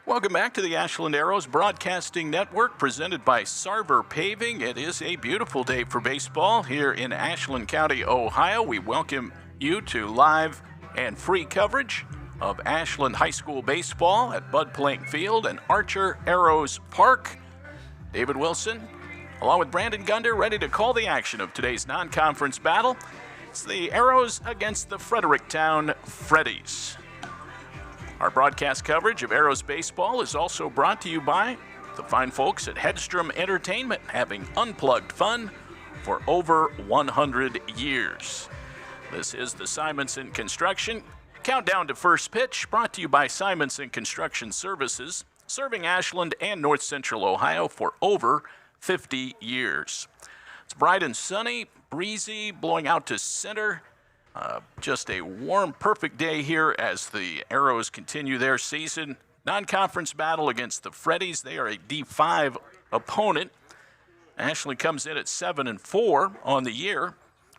Welcome back to the Ashland Arrows Broadcasting Network, presented by Sarver Paving. It is a beautiful day for baseball here in Ashland County, Ohio. We welcome you to live and free coverage of Ashland High School baseball at Bud Plank Field and Archer Arrows Park. David Wilson, along with Brandon Gunder, ready to call the action of today's non-conference battle. It's the Arrows against the Fredericktown Freddies. Our broadcast coverage of Arrows baseball is also brought to you by the fine folks at Hedstrom Entertainment, having unplugged fun for over 100 years. This is the Simonson Construction Countdown to First Pitch, brought to you by Simonson Construction Services, serving Ashland and North Central Ohio for over 50 years. It's bright and sunny, breezy, blowing out to center. Just a warm, perfect day here as the Arrows continue their season. Non-conference battle against the Freddies. They are a D5 opponent. Ashland comes in at 7-4 on the year,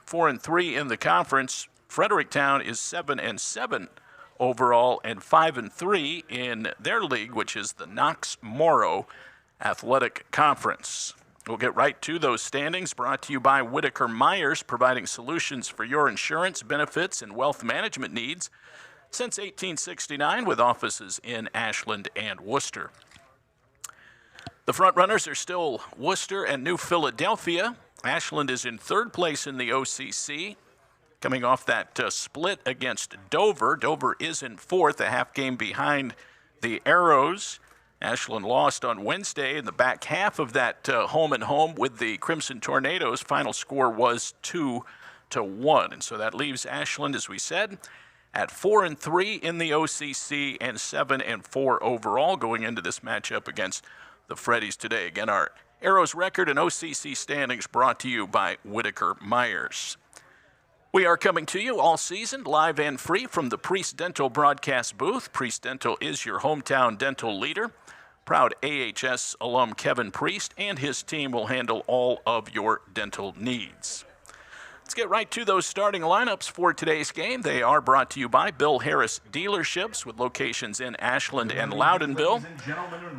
4-3 in the conference. Fredericktown is 7-7 overall and 5-3 in their league, which is the Knox-Morrow Athletic Conference. We'll get right to those standings, brought to you by Whitaker Myers, providing solutions for your insurance, benefits, and wealth management needs since 1869, with offices in Ashland and Worcester. The front runners are still Worcester and New Philadelphia. Ashland is in third place in the OCC, coming off that split against Dover. Dover is in fourth, a half game behind the Arrows. Ashland lost on Wednesday in the back half of that home and home with the Crimson Tornadoes. Final score was 2-1. And so that leaves Ashland, as we said, at 4-3 in the OCC and 7-4 overall going into this matchup against the Freddies today. Again, our Arrows record and OCC standings brought to you by Whitaker Myers. We are coming to you all season, live and free from the Priest Dental broadcast booth. Priest Dental is your hometown dental leader. Proud AHS alum Kevin Priest and his team will handle all of your dental needs. Let's get right to those starting lineups for today's game. They are brought to you by Bill Harris Dealerships, with locations in Ashland and Loudonville.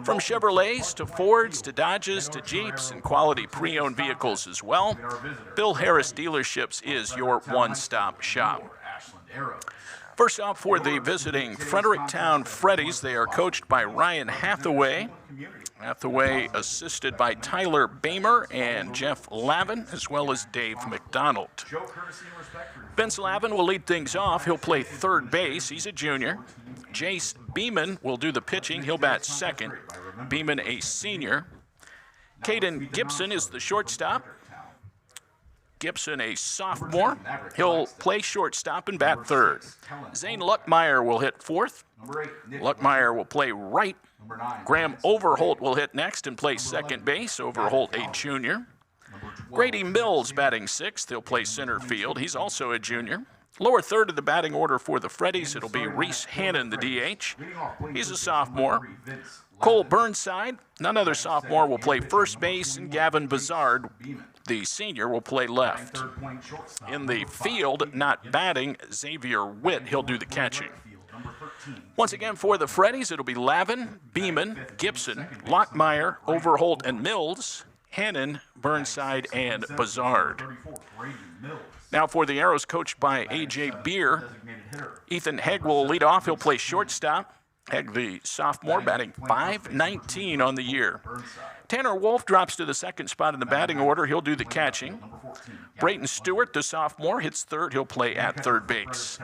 From Chevrolets to Fords to Dodges to Jeeps and quality pre-owned vehicles as well, Bill Harris Dealerships is your one-stop shop. First off, for the visiting Fredericktown Freddies, they are coached by Ryan Hathaway. Hathaway assisted by Tyler Bamer and Jeff Lavin, as well as Dave McDonald. Vince Lavin will lead things off. He'll play third base. He's a junior. Jace Beeman will do the pitching. He'll bat second. Beeman, a senior. Caden Gibson is the shortstop. Gibson, a sophomore. He'll play shortstop and bat third. Zane Luckmeyer will hit fourth. Luckmeyer will play right. Graham Overholt will hit next and play second base. Overholt, a junior. Grady Mills batting sixth. He'll play center field. He's also a junior. Lower third of the batting order for the Freddies, it'll be Reese Hannon, the DH. He's a sophomore. Cole Burnside, none other sophomore, will play first base, and Gavin Bazard, the senior, will play left. In the field, not batting, Xavier Witt, he'll do the catching. Once again, for the Freddies, it'll be Lavin, Beeman, Gibson, Lockmeyer, Overholt, and Mills, Hannon, Burnside, and Bazard. Now for the Arrows, coached by A.J. Beer, Ethan Hegg will lead off. He'll play shortstop. Hegg, the sophomore, batting .519 on the year. Tanner Wolf drops to the second spot in the batting order. He'll do the catching. Brayton Stewart, the sophomore, hits third. He'll play at third base.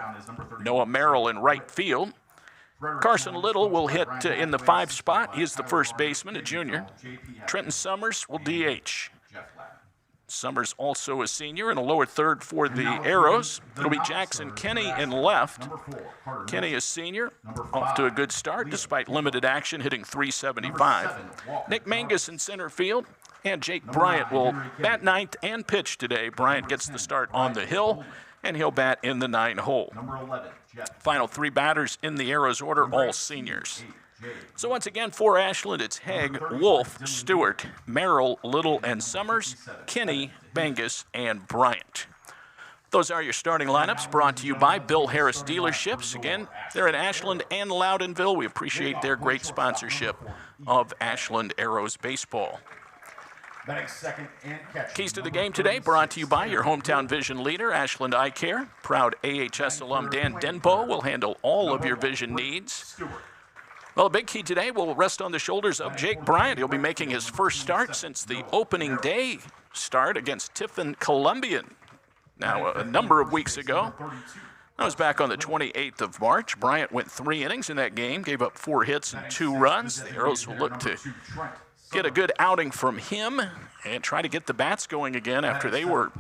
Noah Merrill in right field. Carson Little will hit in the 5 spot. He is the first baseman, a junior. Trenton Summers will DH. Summers also a senior in a lower third for the Arrows. It'll be Jackson Kenny in left. Kenny is senior, off to a good start despite limited action, hitting .375. Nick Mangus in center field, and Jake Bryant will bat ninth and pitch today. Bryant gets the start on the hill, and he'll bat in the 9 hole. Final 3 batters in the Arrows order, all seniors. So once again, for Ashland, it's Hegg, Wolf, Stewart, Merrill, Little, and Summers, Kinney, Bangus, and Bryant. Those are your starting lineups, brought to you by Bill Harris Dealerships. Again, they're in Ashland and Loudonville. We appreciate their great sponsorship of Ashland Arrows baseball. Keys to the game today brought to you by your hometown vision leader, Ashland Eye Care. Proud AHS alum Dan Denbo will handle all of your vision needs. Well, a big key today will rest on the shoulders of Jake Bryant. He'll be making his first start since the opening day start against Tiffin Columbian. Now, a number of weeks ago, that was back on the 28th of March. Bryant went 3 innings in that game, gave up 4 hits and 2 runs. The Arrows will look to get a good outing from him and try to get the bats going again after they were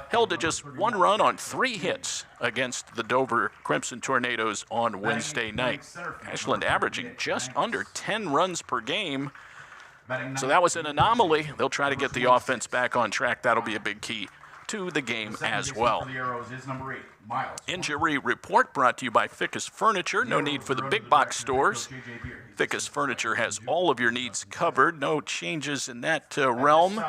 held to just 1 run on 3 hits against the Dover Crimson Tornadoes on Wednesday night. Ashland averaging just under 10 runs per game. So that was an anomaly. They'll try to get the offense back on track. That'll be a big key to the game as well. Injury report brought to you by Fickus Furniture. No need for the big box stores. Fickus Furniture has all of your needs covered. No changes in that realm.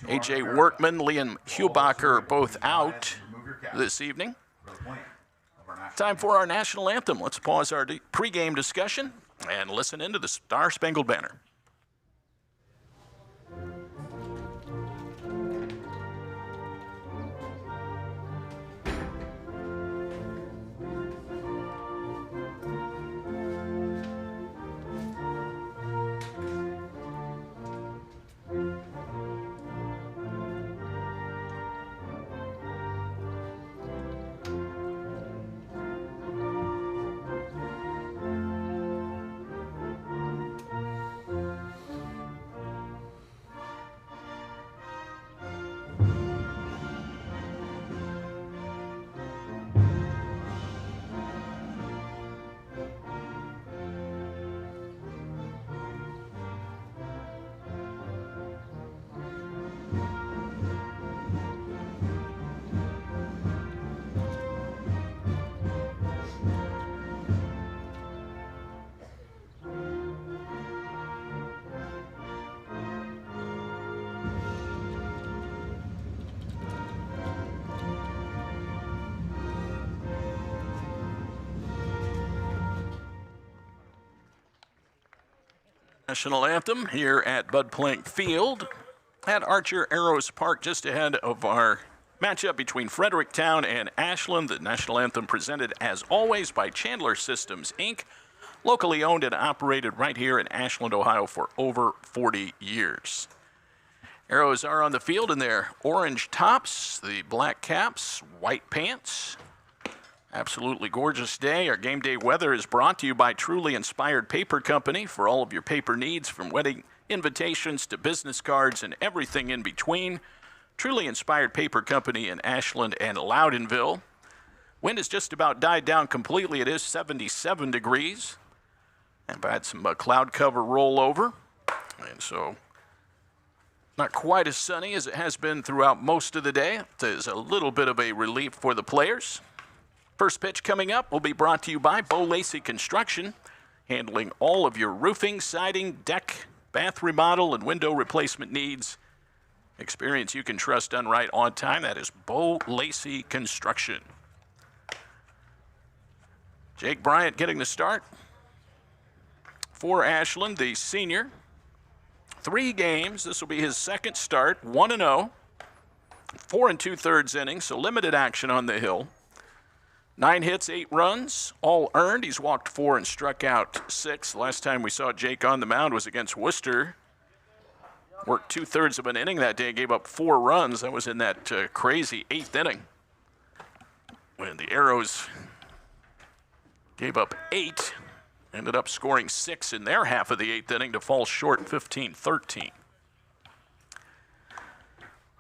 A.J. Workman, Liam Hubacher are both out this evening. Time for our national anthem. Let's pause our pregame discussion and listen into the Star Spangled Banner. National anthem here at Bud Plank Field at Archer Arrows Park, just ahead of our matchup between Fredericktown and Ashland. The national anthem presented, as always, by Chandler Systems, Inc., locally owned and operated right here in Ashland, Ohio for over 40 years. Arrows are on the field in their orange tops, the black caps, white pants. Absolutely gorgeous day. Our game day weather is brought to you by Truly Inspired Paper Company for all of your paper needs, from wedding invitations to business cards and everything in between. Truly Inspired Paper Company in Ashland and Loudonville. Wind has just about died down completely. It is 77 degrees. And I had some cloud cover rollover. And so not quite as sunny as it has been throughout most of the day. It is a little bit of a relief for the players. First pitch coming up will be brought to you by Bo Lacey Construction, handling all of your roofing, siding, deck, bath remodel, and window replacement needs. Experience you can trust done right on time. That is Bo Lacey Construction. Jake Bryant getting the start for Ashland, the senior. 3 games. This will be his second start, 1-0, 4 2/3 innings, so limited action on the hill. 9 hits, 8 runs, all earned. He's walked 4 and struck out 6. Last time we saw Jake on the mound was against Worcester. Worked 2/3 of an inning that day, gave up 4 runs. That was in that crazy 8th inning when the Arrows gave up 8, ended up scoring 6 in their half of the 8th inning to fall short 15-13.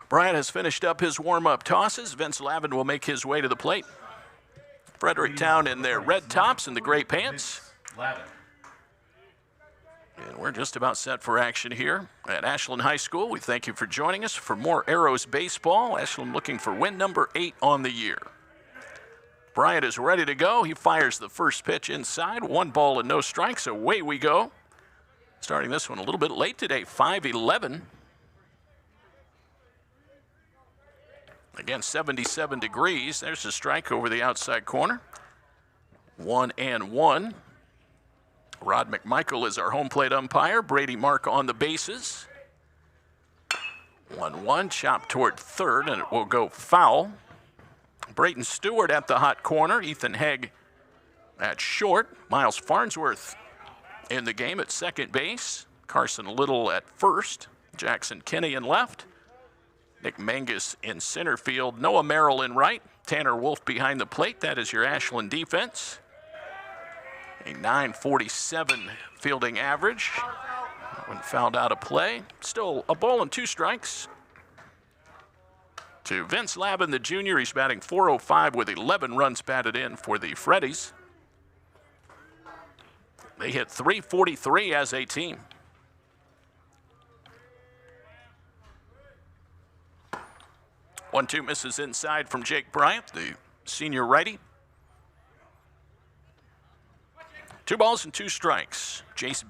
Bryant has finished up his warm-up tosses. Vince Lavin will make his way to the plate. Fredericktown in their red tops and the gray pants. And we're just about set for action here at Ashland High School. We thank you for joining us for more Arrows baseball. Ashland looking for win number 8 on the year. Bryant is ready to go. He fires the first pitch inside. 1 ball and no strikes. Away we go. Starting this one a little bit late today, 5-11. Again, 77 degrees. There's a strike over the outside corner. 1-1. Rod McMichael is our home plate umpire. Brady Mark on the bases. 1-1, chop toward third, and it will go foul. Brayton Stewart at the hot corner. Ethan Hegg at short. Miles Farnsworth in the game at second base. Carson Little at first. Jackson Kinney in left. Nick Mangus in center field. Noah Merrill in right. Tanner Wolf behind the plate. That is your Ashland defense. A .947 fielding average. When fouled out of play. Still a ball and 2 strikes. To Vince Lavin, the junior. He's batting .405 with 11 runs batted in for the Freddies. They hit .343 as a team. 1-2 misses inside from Jake Bryant, the senior righty. 2 balls and 2 strikes. Jace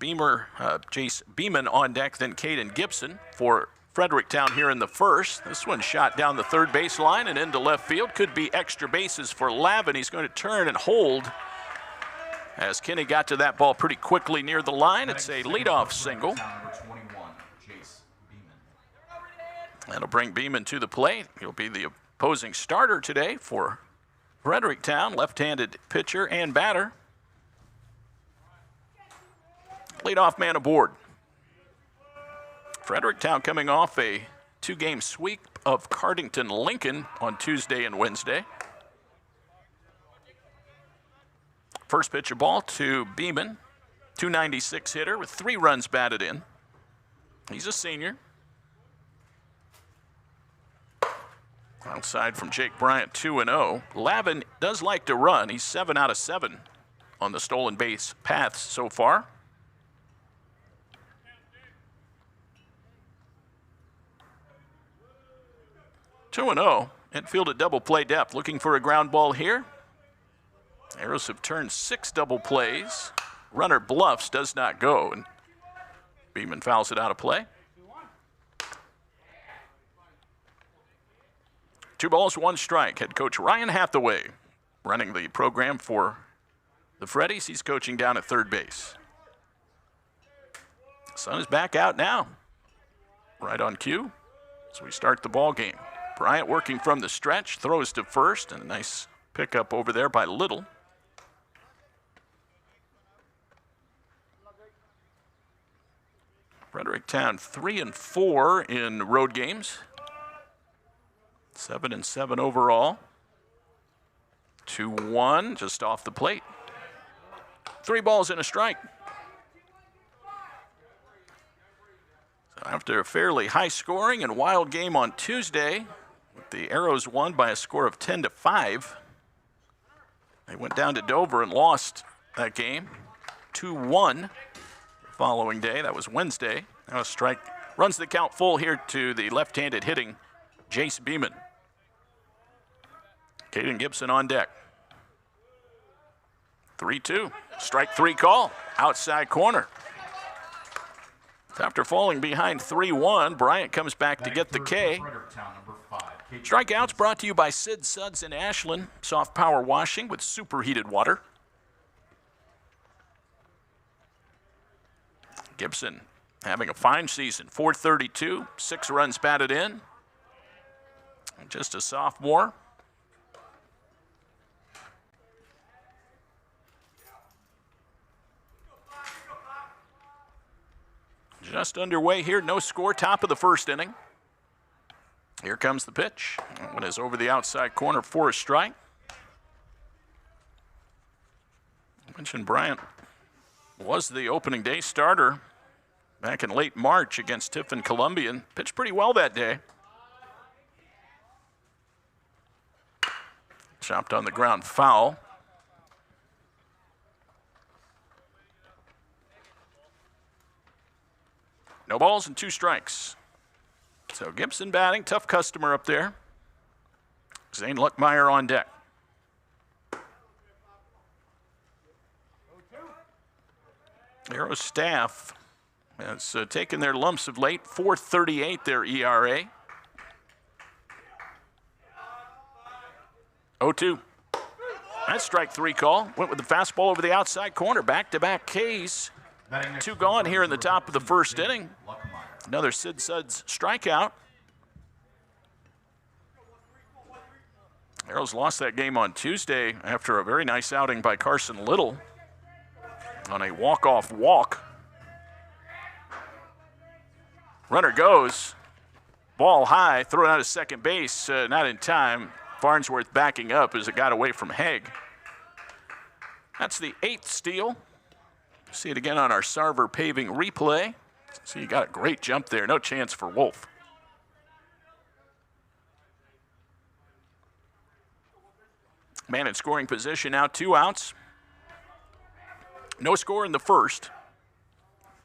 Beeman on deck, then Caden Gibson for Fredericktown here in the first. This one shot down the third baseline and into left field. Could be extra bases for Lavin. He's going to turn and hold. As Kinney got to that ball pretty quickly near the line, it's a leadoff single. That'll bring Beeman to the plate. He'll be the opposing starter today for Fredericktown, left-handed pitcher and batter. Leadoff man aboard. Fredericktown coming off a 2-game sweep of Cardington-Lincoln on Tuesday and Wednesday. First pitch of ball to Beeman, .296 hitter with 3 runs batted in. He's a senior. Outside from Jake Bryant, 2-0. Lavin does like to run. He's 7 out of 7 on the stolen base paths so far. .2-0. Infield at double play depth. Looking for a ground ball here. Arrows have turned 6 double plays. Runner bluffs, does not go. And Beeman fouls it out of play. 2 balls, 1 strike. Head coach Ryan Hathaway running the program for the Freddies. He's coaching down at third base. Sun is back out now. Right on cue as we start the ball game. Bryant working from the stretch, throws to first, and a nice pickup over there by Little. Fredericktown 3-4 in road games. 7-7 overall. 2-1 just off the plate. 3 balls and a strike. So after a fairly high scoring and wild game on Tuesday, the Arrows won by a score of 10-5. They went down to Dover and lost that game 2-1 the following day. That was Wednesday. Now a strike runs the count full here to the left-handed hitting Jace Beeman. Caden Gibson on deck. 3-2. Strike 3 call. Outside corner. After falling behind 3-1, Bryant comes back to get the K. Strikeouts brought to you by Sid Suds in Ashland. Soft power washing with superheated water. Gibson having a fine season. .432, 6 runs batted in. Just a sophomore. Just underway here, no score, top of the first inning. Here comes the pitch. That one is over the outside corner for a strike. I mentioned Bryant was the opening day starter back in late March against Tiffin Columbian. Pitched pretty well that day. Chopped on the ground, foul. No balls and 2 strikes. So Gibson batting, tough customer up there. Zane Luckmeyer on deck. Arrow staff has taken their lumps of late. .438 their ERA. 0-2. That's strike three call. Went with the fastball over the outside corner. Back-to-back Ks. Two gone here in the top of the first inning. Another Sid Suds strikeout. Arrows lost that game on Tuesday after a very nice outing by Carson Little on a walk-off walk. Runner goes. Ball high, thrown out of second base, not in time. Farnsworth backing up as it got away from Haig. That's the 8th steal. See it again on our Sarver Paving replay. See, you got a great jump there. No chance for Wolf. Man in scoring position now, 2 outs. No score in the first.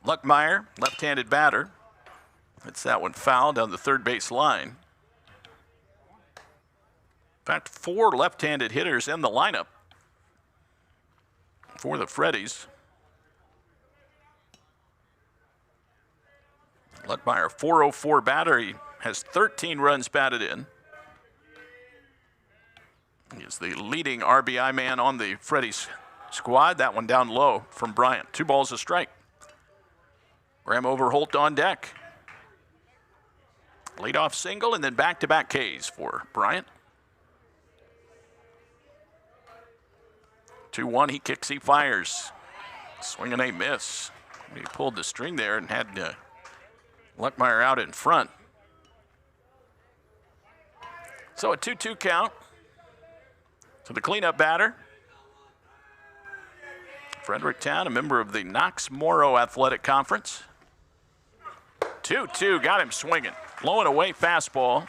Luckmeyer, left-handed batter. It's that one foul down the third base line. In fact, 4 left-handed hitters in the lineup for the Freddies. Luckmeyer, 404 batter. He has 13 runs batted in. He is the leading RBI man on the Freddies squad. That one down low from Bryant. 2 balls a strike. Graham Overholt on deck. Leadoff single and then back-to-back Ks for Bryant. 2-1, he kicks, he fires. Swing and a miss. He pulled the string there and had Luckmeyer out in front. So a 2-2 count. So the cleanup batter, Fredericktown, a member of the Knox-Morrow Athletic Conference. 2-2, got him swinging. Blowing away fastball.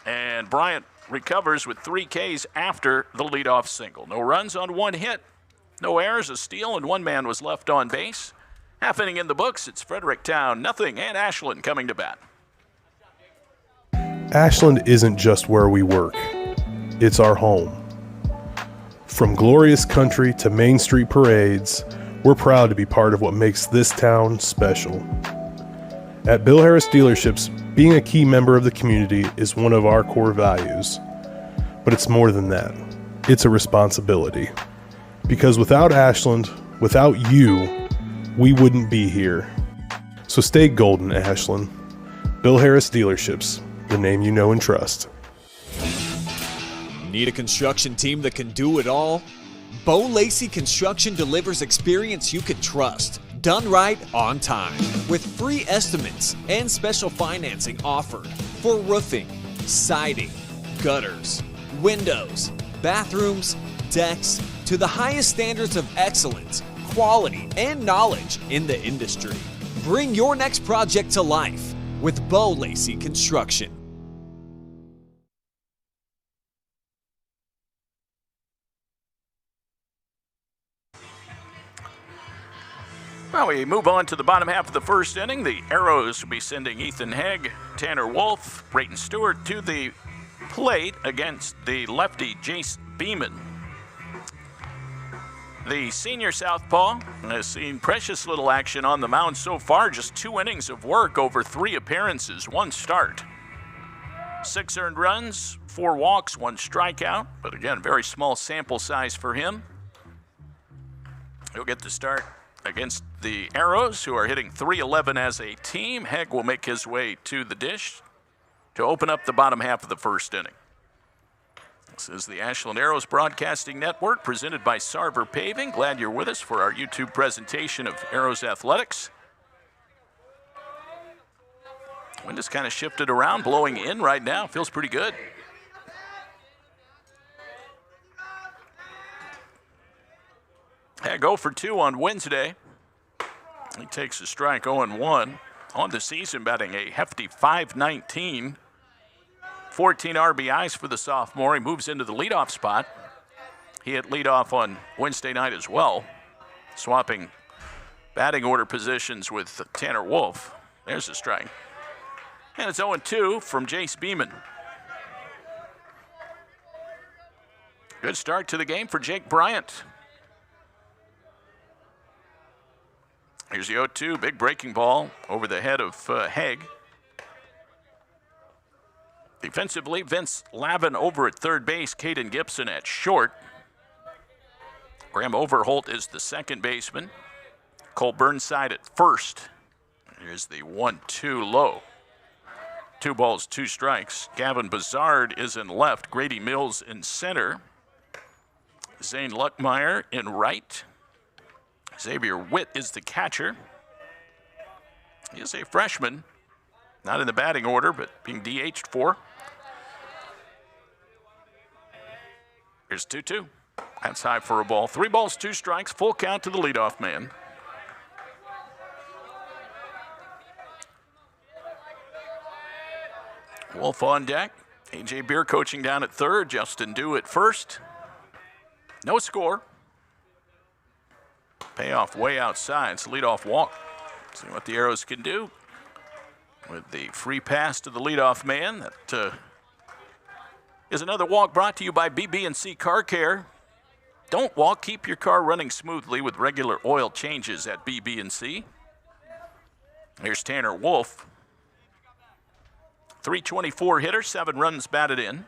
And Bryant recovers with 3 Ks after the leadoff single. No runs on 1 hit, no errors, a steal, and 1 man was left on base. Half inning in the books, it's Fredericktown, nothing, and Ashland coming to bat. Ashland isn't just where we work, it's our home. From glorious country to Main Street parades, we're proud to be part of what makes this town special. At Bill Harris Dealerships, being a key member of the community is one of our core values. But it's more than that. It's a responsibility. Because without Ashland, without you, we wouldn't be here. So stay golden, Ashland. Bill Harris Dealerships, the name you know and trust. Need a construction team that can do it all? Bo Lacey Construction delivers experience you can trust. Done right on time, with free estimates and special financing offered for roofing, siding, gutters, windows, bathrooms, decks, to the highest standards of excellence, quality, and knowledge in the industry. Bring your next project to life with Bo Lacey Construction. Well, we move on to the bottom half of the first inning. The Arrows will be sending Ethan Haig, Tanner Wolf, Brayton Stewart to the plate against the lefty Jace Beeman. The senior southpaw has seen precious little action on the mound so far, just 2 innings of work over 3 appearances, 1 start. 6 earned runs, 4 walks, 1 strikeout, but again, very small sample size for him. He'll get the start against the Arrows, who are hitting .311 as a team. Haig will make his way to the dish to open up the bottom half of the first inning. This is the Ashland Arrows Broadcasting Network, presented by Sarver Paving. Glad you're with us for our YouTube presentation of Arrows Athletics. Wind has kind of shifted around, blowing in right now. Feels pretty good. Haig 0 for 2 on Wednesday. He takes a strike 0-1. On the season, batting a hefty .519. 14 RBIs for the sophomore. He moves into the leadoff spot. He hit leadoff on Wednesday night as well, swapping batting order positions with Tanner Wolf. There's a strike. And it's 0-2 from Jace Beeman. Good start to the game for Jake Bryant. Here's the 0-2, big breaking ball over the head of Haig. Defensively, Vince Lavin over at third base, Caden Gibson at short. Graham Overholt is the second baseman. Cole Burnside at first. Here's the 1-2 low. 2 balls, 2 strikes. Gavin Bazard is in left. Grady Mills in center. Zane Luckmeyer in right. Xavier Witt is the catcher. He is a freshman. Not in the batting order, but being DH'd for. Here's 2-2. That's high for a ball. 3 balls, 2 strikes. Full count to the leadoff man. Wolf on deck. A.J. Beer coaching down at third. Justin Dew at first. No score. Payoff way outside. It's a leadoff walk. See what the Arrows can do with the free pass to the leadoff man. That is another walk brought to you by BB&C Car Care. Don't walk. Keep your car running smoothly with regular oil changes at BB&C. Here's Tanner Wolf. 324 hitter, 7 runs batted in.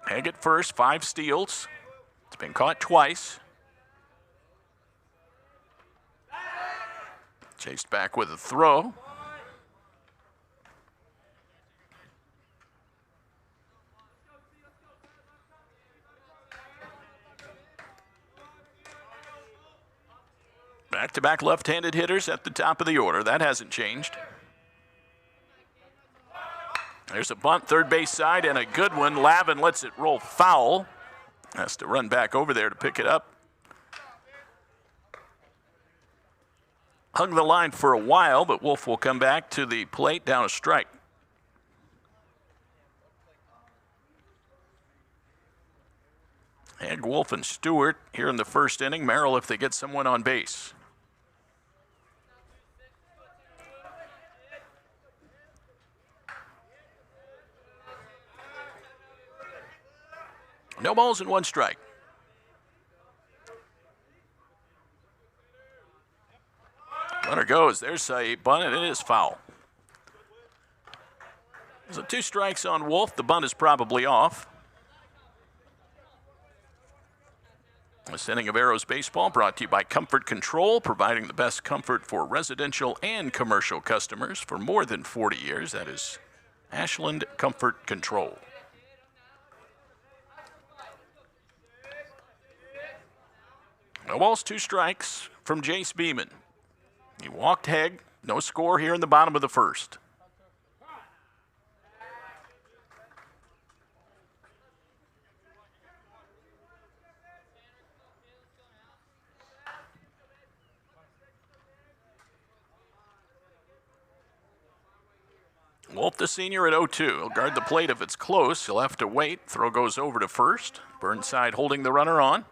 Hegg at first, 5 steals. It's been caught twice. Chased back with a throw. Back-to-back left-handed hitters at the top of the order. That hasn't changed. There's a bunt, third base side, and a good one. Lavin lets it roll foul. Has to run back over there to pick it up. Hung the line for a while, but Wolf will come back to the plate down a strike. And Wolf and Stewart here in the first inning. Merrill if they get someone on base. No balls and 1 strike. Runner goes. There's a bunt, and it is foul. So 2 strikes on Wolf. The bunt is probably off. This inning of Arrows baseball brought to you by Comfort Control, providing the best comfort for residential and commercial customers for more than 40 years. That is Ashland Comfort Control. No balls, 2 strikes from Jace Beeman. He walked Hegg. No score here in the bottom of the first. Wolf, the senior, at 0-2. He'll guard the plate if it's close. He'll have to wait. Throw goes over to first. Burnside holding the runner on.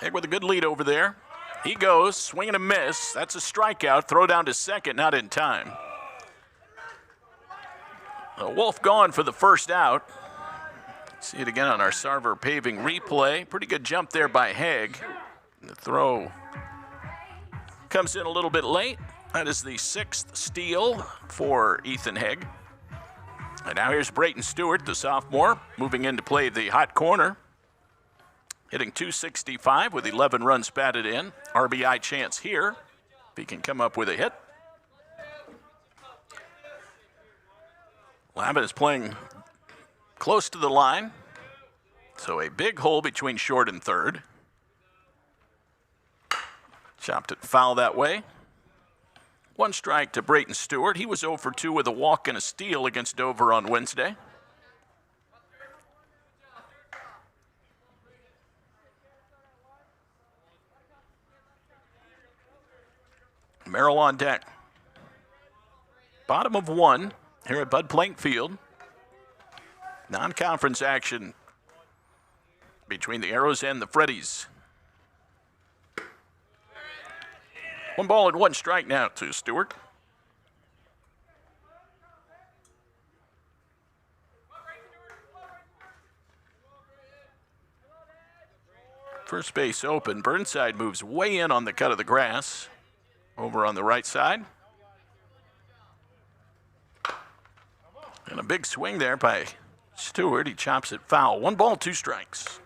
Hegg with a good lead over there. He goes, swing and a miss. That's a strikeout. Throw down to second, not in time. Wolf gone for the first out. See it again on our Sarver Paving replay. Pretty good jump there by Hegg. The throw comes in a little bit late. That is the 6th steal for Ethan Hegg. And now here's Brayton Stewart, the sophomore, moving in to play the hot corner. Hitting .265 with 11 runs batted in. RBI chance here if he can come up with a hit. Lavin is playing close to the line, so a big hole between short and third. Chopped it foul that way. 1 strike to Brayton Stewart. He was 0 for 2 with a walk and a steal against Dover on Wednesday. Merrill on deck. Bottom of 1 here at Bud Plank Field. Non-conference action between the Arrows and the Freddies. 1 ball and 1 strike now to Stewart. First base open. Burnside moves way in on the cut of the grass. Over on the right side. And a big swing there by Stewart. He chops it foul. 1 ball, 2 strikes.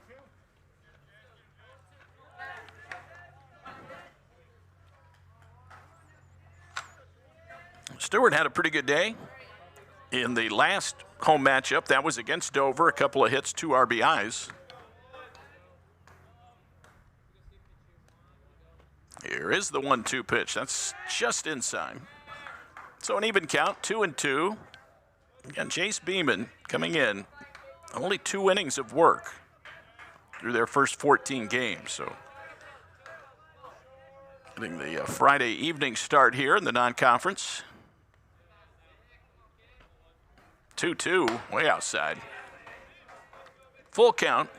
Stewart had a pretty good day in the last home matchup. That was against Dover. A couple of hits, 2 RBIs. Here is the 1-2 pitch. That's just inside. So an even count, 2-2. And Jace Beeman coming in. Only 2 innings of work through their first 14 games. So getting the Friday evening start here in the non-conference. 2-2, way outside. Full count.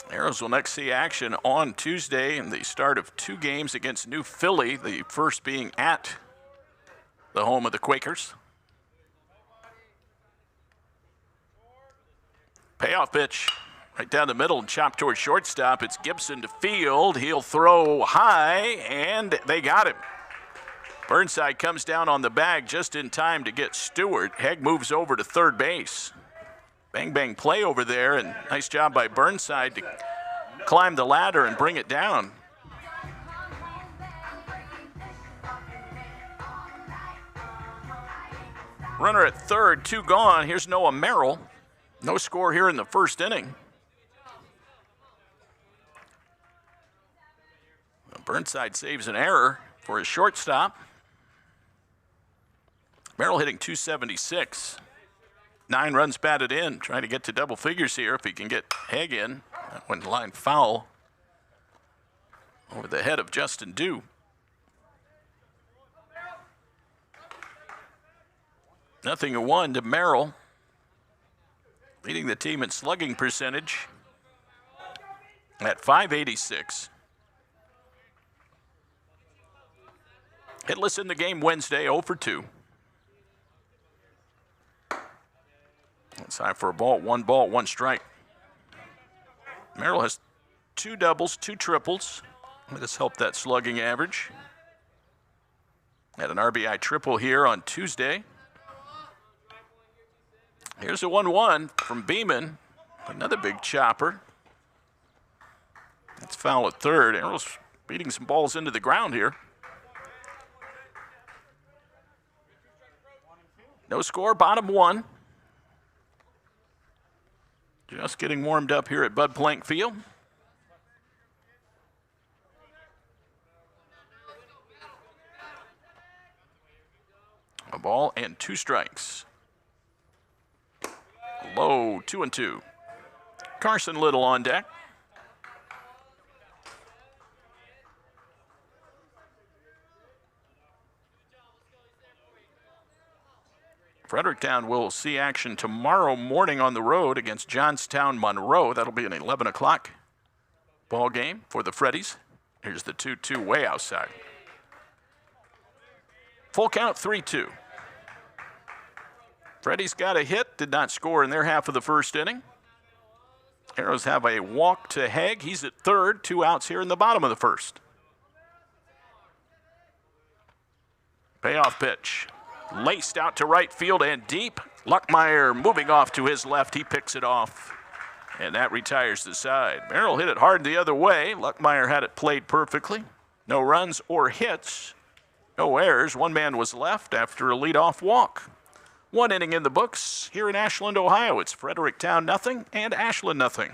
Arrows will next see action on Tuesday in the start of 2 games against New Philly, the first being at the home of the Quakers. Payoff pitch right down the middle and chopped towards shortstop. It's Gibson to field. He'll throw high, and they got him. Burnside comes down on the bag just in time to get Stewart. Hegg moves over to third base. Bang, bang play over there, and nice job by Burnside to climb the ladder and bring it down. Runner at third, 2 gone. Here's Noah Merrill. No score here in the first inning. Burnside saves an error for his shortstop. Merrill hitting .276. 9 runs batted in. Trying to get to double figures here if he can get Hegg in. That went line foul over the head of Justin Dew. Nothing to 1 to Merrill. Leading the team in slugging percentage at .586. Hitless in the game Wednesday, 0 for 2. It's time for a ball, 1 ball, 1 strike. Merrill has 2 doubles, 2 triples. Let us help that slugging average. Had an RBI triple here on Tuesday. Here's a 1-1 from Beeman. Another big chopper. That's foul at third. Arrow's beating some balls into the ground here. No score, bottom 1. Just getting warmed up here at Bud Plank Field. A ball and 2 strikes. Low, 2-2. Carson Little on deck. Fredericktown will see action tomorrow morning on the road against Johnstown Monroe. That'll be an 11 o'clock ball game for the Freddies. Here's the 2-2 way outside. Full count, 3-2. Freddies got a hit, did not score in their half of the first inning. Arrows have a walk to Hegg. He's at third, 2 outs here in the bottom of the first. Payoff pitch. Laced out to right field and deep. Luckmeyer moving off to his left. He picks it off, and that retires the side. Merrill hit it hard the other way. Luckmeyer had it played perfectly. No runs or hits. No errors. 1 man was left after a leadoff walk. 1 inning in the books here in Ashland, Ohio. It's Fredericktown nothing and Ashland nothing.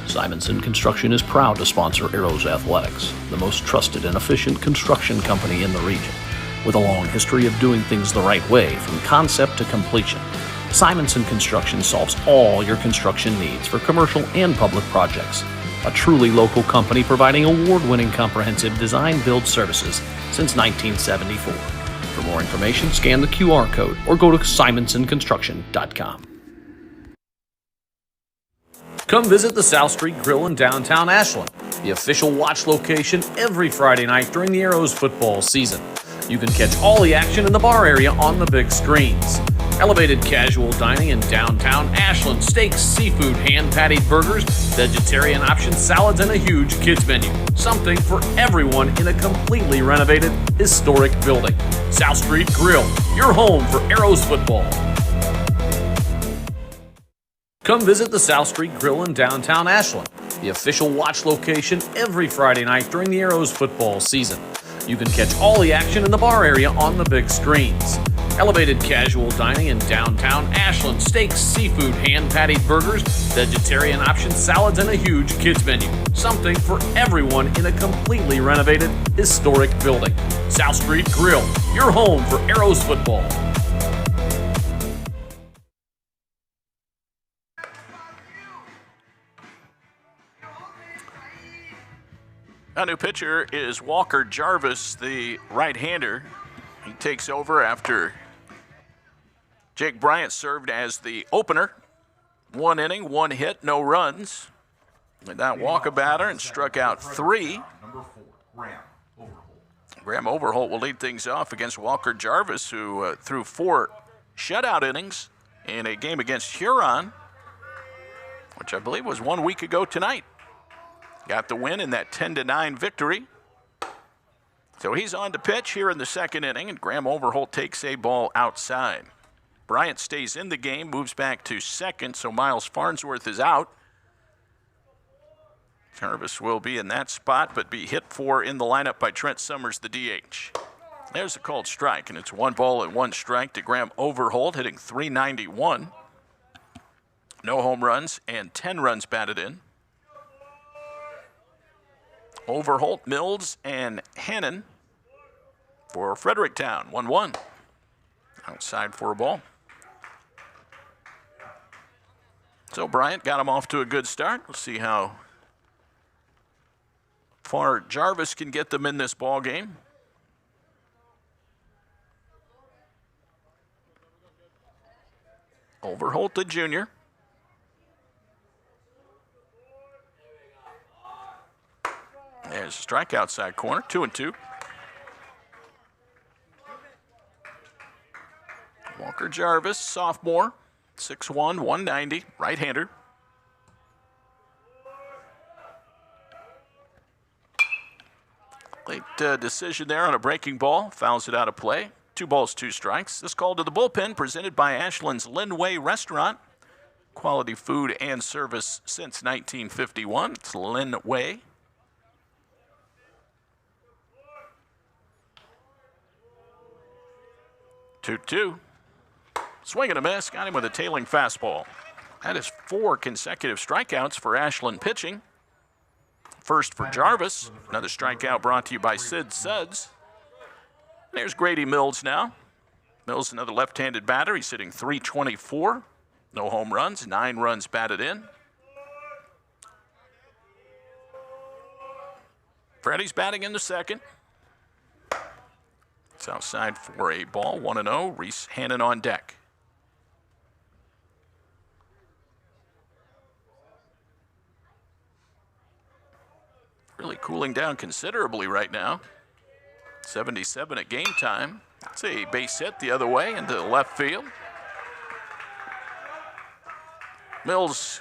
Simonson Construction is proud to sponsor Arrows Athletics, the most trusted and efficient construction company in the region. With a long history of doing things the right way from concept to completion, Simonson Construction solves all your construction needs for commercial and public projects. A truly local company providing award-winning comprehensive design-build services since 1974. For more information, scan the QR code or go to simonsonconstruction.com. Come visit the South Street Grill in downtown Ashland, the official watch location every Friday night during the Arrows football season. You can catch all the action in the bar area on the big screens. Elevated casual dining in downtown Ashland. Steaks, seafood, hand-patted burgers, vegetarian options, salads, and a huge kids menu. Something for everyone in a completely renovated, historic building. South Street Grill, your home for Arrows football. Come visit the South Street Grill in downtown Ashland, the official watch location every Friday night during the Arrows football season. You can catch all the action in the bar area on the big screens. Elevated casual dining in downtown Ashland. Steaks, seafood, hand-patted burgers, vegetarian options, salads, and a huge kids menu. Something for everyone in a completely renovated, historic building. South Street Grill, your home for Arrows football. A new pitcher is Walker Jarvis, the right-hander. He takes over after Jake Bryant served as the opener. 1 inning, 1 hit, no runs. Did not walk a batter and struck out 3. Number 4, Graham Overholt will lead things off against Walker Jarvis, who threw 4 shutout innings in a game against Huron, which I believe was 1 week ago tonight. Got the win in that 10-9 victory. So he's on to pitch here in the second inning, and Graham Overholt takes a ball outside. Bryant stays in the game, moves back to second, so Miles Farnsworth is out. Jarvis will be in that spot, but be hit for in the lineup by Trent Summers, the DH. There's a called strike, and it's 1 ball and 1 strike to Graham Overholt, hitting .391. No home runs and 10 runs batted in. Overholt, Mills, and Hannon for Fredericktown, 1-1. Outside for a ball. So Bryant got him off to a good start. We'll see how far Jarvis can get them in this ball game. Overholt, the junior. There's a strike outside corner, 2-2. Walker Jarvis, sophomore, 6'1", 190, right-hander. Late decision there on a breaking ball, fouls it out of play. 2 balls, 2 strikes. This call to the bullpen presented by Ashland's Linway Restaurant. Quality food and service since 1951. It's Linway. 2-2. Swing and a miss. Got him with a tailing fastball. That is 4 consecutive strikeouts for Ashland pitching. First for Jarvis. Another strikeout brought to you by Sid Suds. There's Grady Mills now. Mills, another left-handed batter. He's hitting .324. No home runs, 9 runs batted in. Freddie's batting in the second. It's outside for a ball, 1-0. Reese Hannon on deck. Really cooling down considerably right now. 77 at game time. That's a base hit the other way into left field. Mills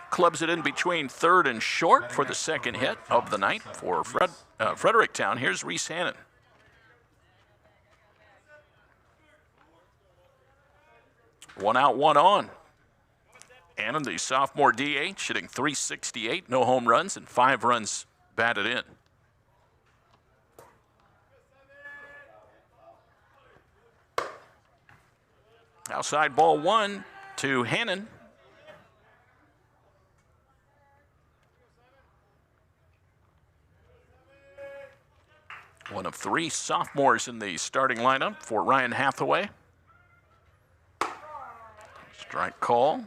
clubs it in between third and short for the second hit of the night for Fredericktown. Here's Reese Hannon. One out, one on. Hannon, the sophomore DH, hitting .368, no home runs, and 5 runs batted in. Outside ball 1 to Hannon. One of 3 sophomores in the starting lineup for Ryan Hathaway. Strike call.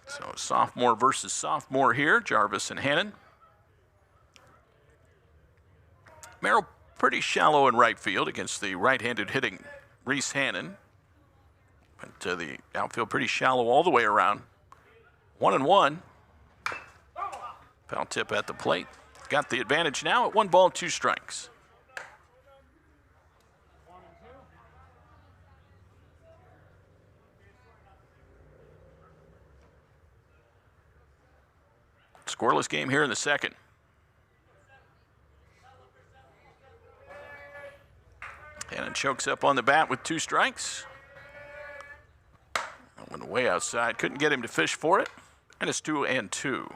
So sophomore versus sophomore here, Jarvis and Hannon. Merrill pretty shallow in right field against the right-handed hitting Reese Hannon. But the outfield pretty shallow all the way around. 1-1. Foul tip at the plate. Got the advantage now at 1 ball, 2 strikes. Scoreless game here in the second. Hannon chokes up on the bat with 2 strikes. That went way outside. Couldn't get him to fish for it. And it's 2-2.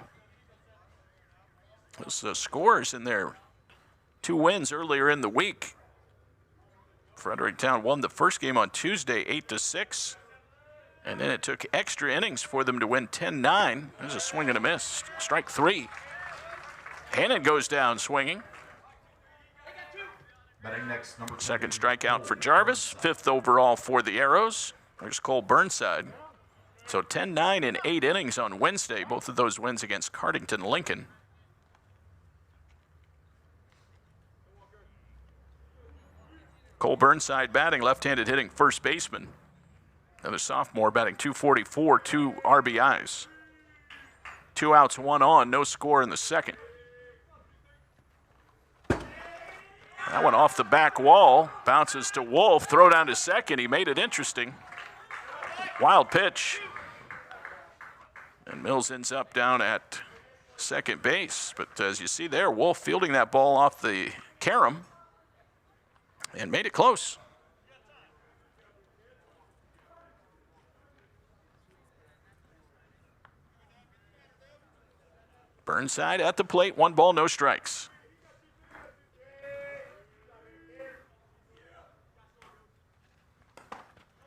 Those scores in their 2 wins earlier in the week. Fredericktown won the first game on Tuesday 8-6. And then it took extra innings for them to win 10-9. There's a swing and a miss. Strike 3. Hannon goes down swinging. Second strikeout for Jarvis. 5th overall for the Arrows. There's Cole Burnside. So 10-9 in 8 innings on Wednesday. Both of those wins against Cardington Lincoln. Cole Burnside batting, left-handed hitting first baseman. Another sophomore batting .244, 2 RBIs. 2 outs, 1 on, no score in the second. That one off the back wall, bounces to Wolf, throw down to second. He made it interesting. Wild pitch. And Mills ends up down at second base. But as you see there, Wolf fielding that ball off the carom and made it close. Burnside at the plate, 1 ball, no strikes.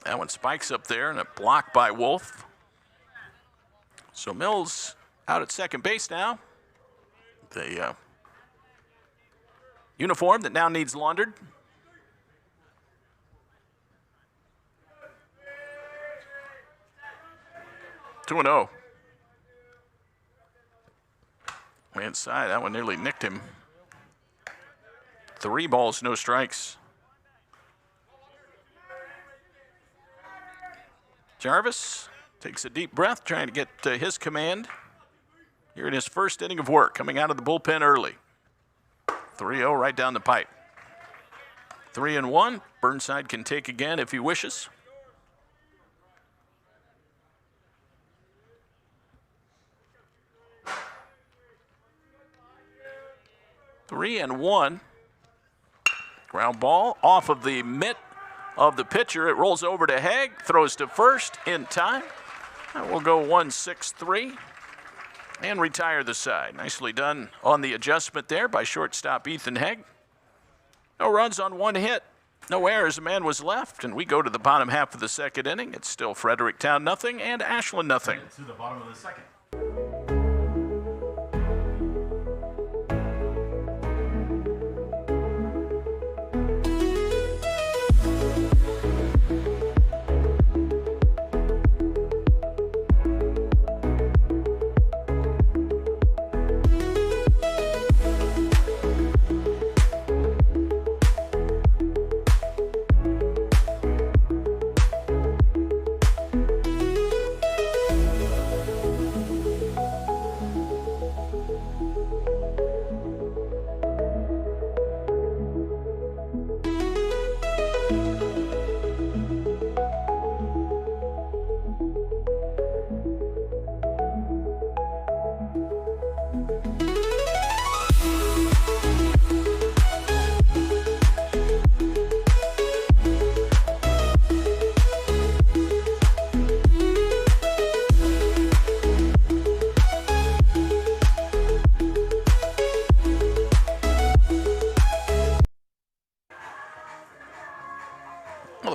That one spikes up there and a block by Wolf. So Mills out at second base now. The uniform that now needs laundered. Two and 0. Inside, that one nearly nicked him. 3 balls, no strikes. Jarvis takes a deep breath, trying to get his command here in his first inning of work, coming out of the bullpen early. 3-0 right down the pipe. 3-1. Burnside can take again if he wishes. Three and 1. Ground ball off of the mitt of the pitcher. It rolls over to Haig, throws to first in time. And we'll go 1-6-3 and retire the side. Nicely done on the adjustment there by shortstop Ethan Haig. No runs on 1 hit. No errors. A man was left, and we go to the bottom half of the second inning. It's still Fredericktown nothing and Ashland nothing. To the bottom of the second.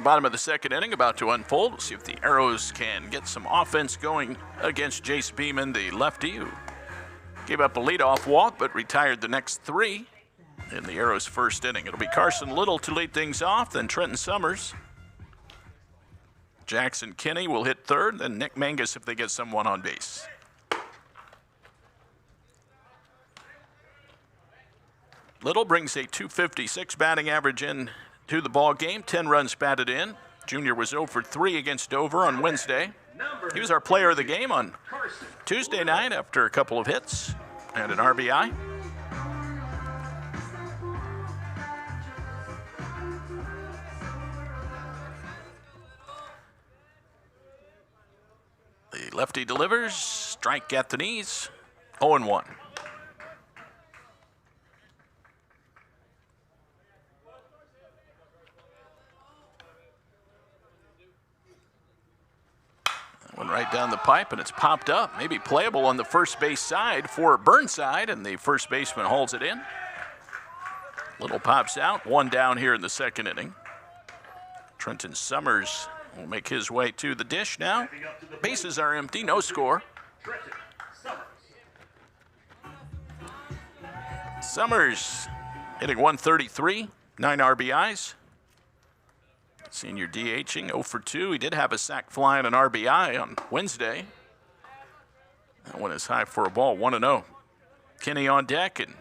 Bottom of the second inning about to unfold. We'll see if the Arrows can get some offense going against Jace Beeman, the lefty, who gave up a leadoff walk but retired the next 3 in the Arrows' first inning. It'll be Carson Little to lead things off, then Trenton Summers. Jackson Kinney will hit third, then Nick Mangus if they get someone on base. Little brings a .256 batting average in to the ball game, 10 runs batted in. Junior was 0 for 3 against Dover on Wednesday. He was our player of the game on Tuesday night after a couple of hits and an RBI. The lefty delivers, strike at the knees. 0-1. One right down the pipe, and it's popped up. Maybe playable on the first base side for Burnside, and the first baseman holds it in. Little pops out, one down here in the second inning. Trenton Summers will make his way to the dish now. Bases are empty, no score. Summers hitting 133, 9 RBIs. Senior DHing 0 for 2. He did have a sac fly and an RBI on Wednesday. That one is high for a ball, 1-0. Kenny on deck, and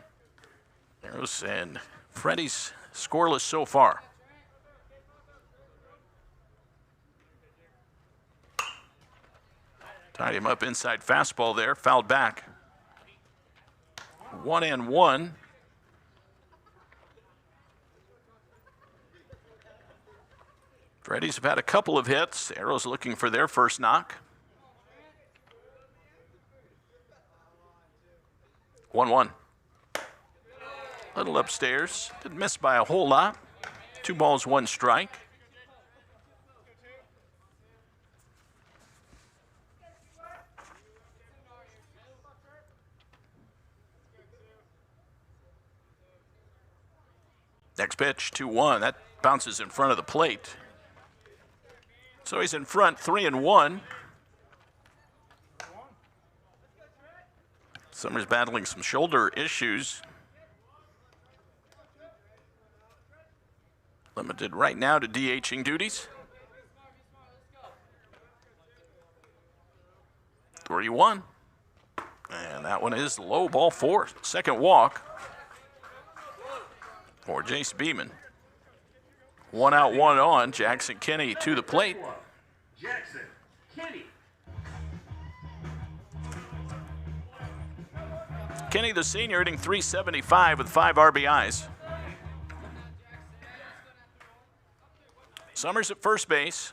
Arrows and Freddie's scoreless so far. Tied him up inside fastball there, fouled back. 1-1. Freddies have had a couple of hits. Arrows looking for their first knock. 1-1. Little upstairs. Didn't miss by a whole lot. 2 balls, 1 strike. Next pitch, 2-1. That bounces in front of the plate. So he's in front, 3-1. Summers battling some shoulder issues. Limited right now to DHing duties. 3-1. And that one is low, ball 4. Second walk for Jace Beeman. 1 out, 1 on. Jackson Kenny to the plate. Jackson Kenny. Kenny, the senior, hitting .375 with 5 RBIs. Summers at first base.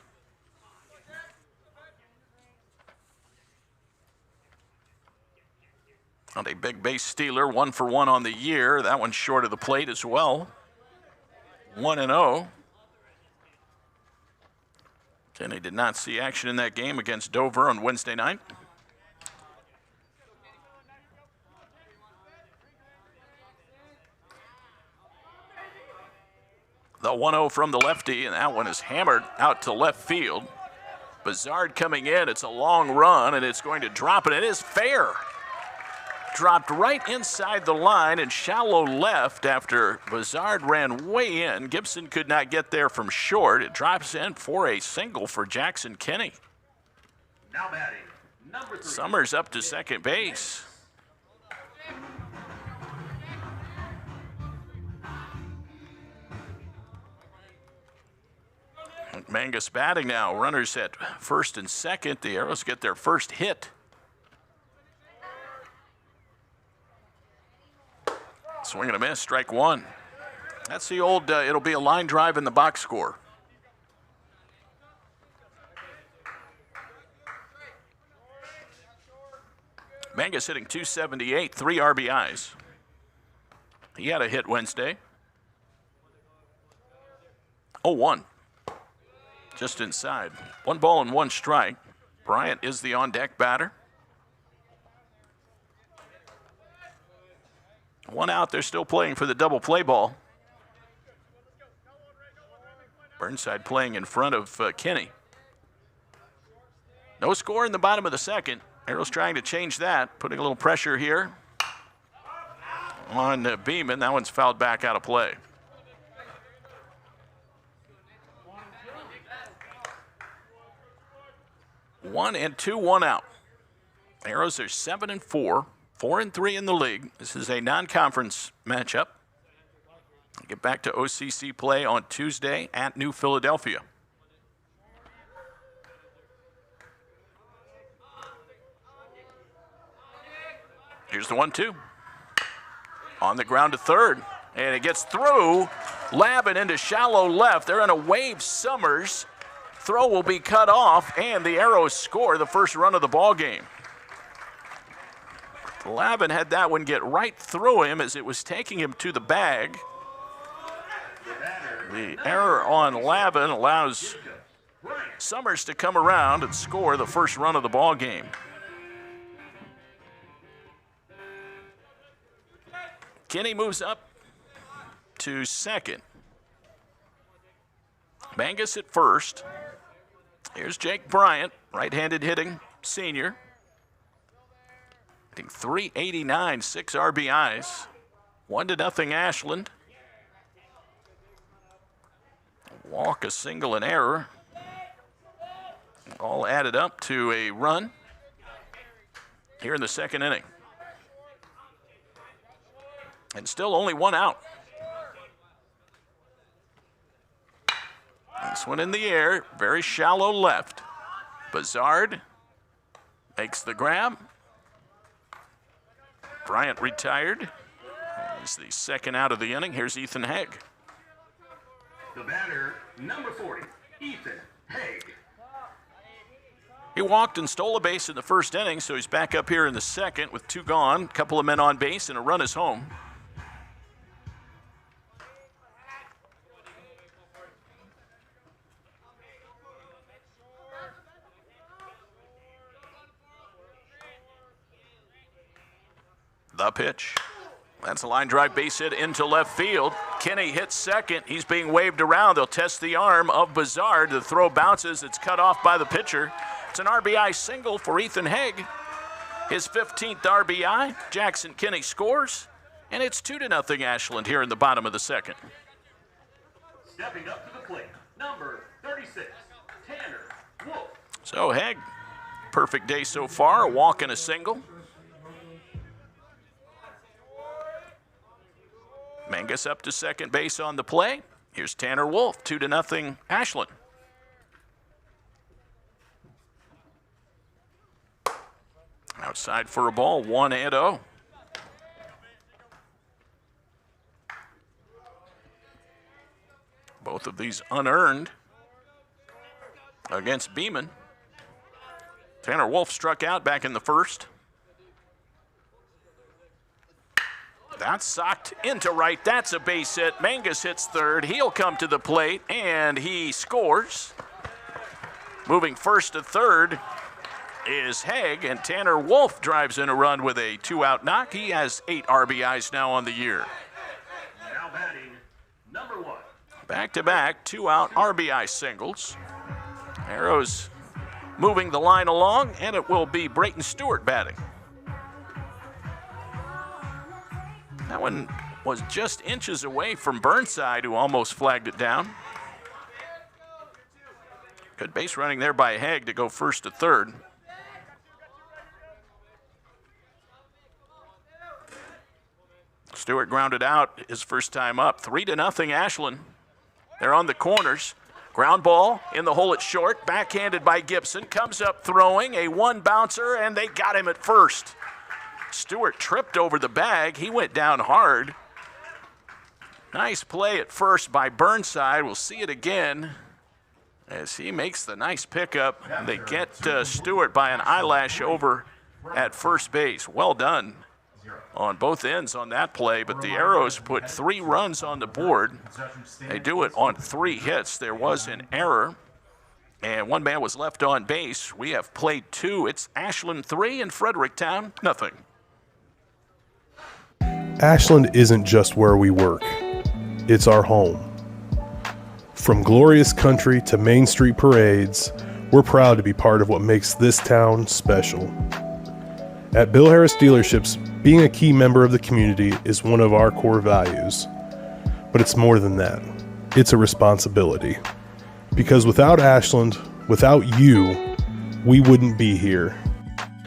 On a big base stealer, 1 for 1 on the year. That one's short of the plate as well. 1-0. Kenny did not see action in that game against Dover on Wednesday night. The 1-0 from the lefty, and that one is hammered out to left field. Bazard coming in. It's a long run, and it's going to drop, and it is fair. Dropped right inside the line and shallow left after Bazard ran way in. Gibson could not get there from short. It drops in for a single for Jackson Kenny. Now batting, number 3. Summers up to second base. Mangus batting now. Runners at first and second. The Arrows get their first hit. Swing and a miss, strike 1. That's the old, it'll be a line drive in the box score. Mangus hitting .278, 3 RBIs. He had a hit Wednesday. 0-1. Just inside. 1 ball and 1 strike. Bryant is the on-deck batter. 1 out, they're still playing for the double play ball. Burnside playing in front of Kenny. No score in the bottom of the second. Arrows trying to change that, putting a little pressure here on Beeman. That one's fouled back out of play. One and 2, 1 out. Arrows are 7-4. 4-3 in the league. This is a non-conference matchup. We'll get back to OCC play on Tuesday at New Philadelphia. Here's the 1-2. On the ground to third, and it gets through. Lavin into shallow left. They're going to wave Summers. Throw will be cut off, and the Arrows score the first run of the ball game. Lavin had that one get right through him as it was taking him to the bag. The error on Lavin allows Summers to come around and score the first run of the ball game. Kinney moves up to second. Mangus at first. Here's Jake Bryant, right-handed hitting senior. Hitting .389, 6 RBIs. 1-0 Ashland. Walk, a single, an error. All added up to a run here in the second inning. And still only one out. This one in the air, very shallow left. Bazard makes the grab. Bryant retired. He's the second out of the inning. Here's Ethan Haig. The batter, number 40, Ethan Haig. He walked and stole a base in the first inning, so he's back up here in the second with 2 gone. A couple of men on base and a run is home. The pitch. That's a line drive base hit into left field. Kinney hits second. He's being waved around. They'll test the arm of Bazard. The throw bounces. It's cut off by the pitcher. It's an RBI single for Ethan Haig. His 15th RBI. Jackson Kinney scores. And it's 2-0 Ashland here in the bottom of the second. Stepping up to the plate, number 36, Tanner Wolf. So Haig, perfect day so far. A walk and a single. Mangus up to second base on the play. Here's Tanner Wolf, 2-0 Ashland. Outside for a ball, 1-0. Both of these unearned against Beeman. Tanner Wolf struck out back in the first. That's socked into right. That's a base hit. Mangus hits third. He'll come to the plate, and he scores. Moving first to third is Haig, and Tanner Wolf drives in a run with a 2-out knock. He has 8 RBIs now on the year. Now batting, number 1. Back-to-back 2-out RBI singles. Arrows moving the line along, and it will be Brayton Stewart batting. That one was just inches away from Burnside, who almost flagged it down. Good base running there by Haig to go first to third. Stewart grounded out his first time up. 3-0 Ashland. They're on the corners. Ground ball in the hole at short. Backhanded by Gibson. Comes up throwing. A one bouncer, and they got him at first. Stewart tripped over the bag. He went down hard. Nice play at first by Burnside. We'll see it again as he makes the nice pickup. They get Stewart by an eyelash over at first base. Well done on both ends on that play, but the Arrows put 3 runs on the board. They do it on 3 hits. There was an error, and 1 man was left on base. We have played 2. It's Ashland 3 and Fredericktown nothing. Ashland isn't just where we work, it's our home. From glorious country to Main Street parades, we're proud to be part of what makes this town special. At Bill Harris Dealerships, being a key member of the community is one of our core values. But it's more than that. It's a responsibility. Because without Ashland, without you, we wouldn't be here.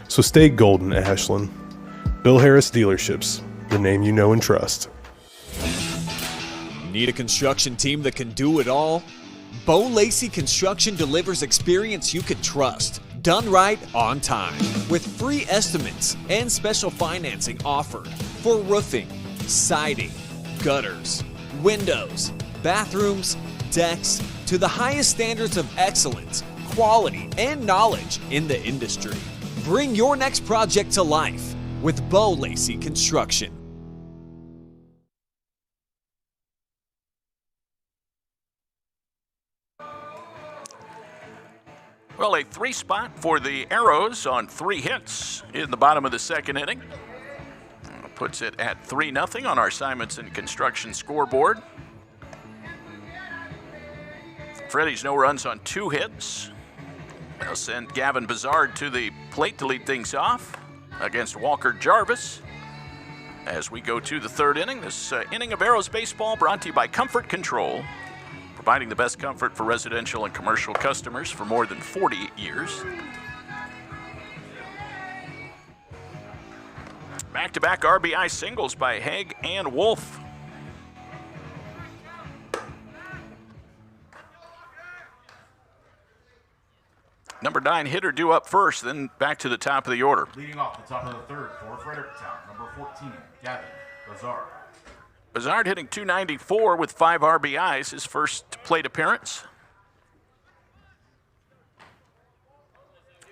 So stay golden, Ashland. Bill Harris Dealerships, the name you know and trust. Need a construction team that can do it all? Bo Lacey Construction delivers experience you can trust, done right on time, with free estimates and special financing offered for roofing, siding, gutters, windows, bathrooms, decks, to the highest standards of excellence, quality, and knowledge in the industry. Bring your next project to life with Bo Lacey Construction. Well, a 3 spot for the Arrows on 3 hits in the bottom of the second inning. Puts it at 3-0 on our Simonson Construction scoreboard. Freddie's no runs on 2 hits. They'll send Gavin Bizard to the plate to lead things off against Walker Jarvis. As we go to the third inning, this inning of Arrows baseball brought to you by Comfort Control, providing the best comfort for residential and commercial customers for more than 40 years. Back-to-back RBI singles by Haig and Wolf. Number 9 hitter due up first, then back to the top of the order. Leading off the top of the third for Fredericktown, number 14, Gavin Bizard. Bizard hitting .294 with 5 RBIs, his first plate appearance.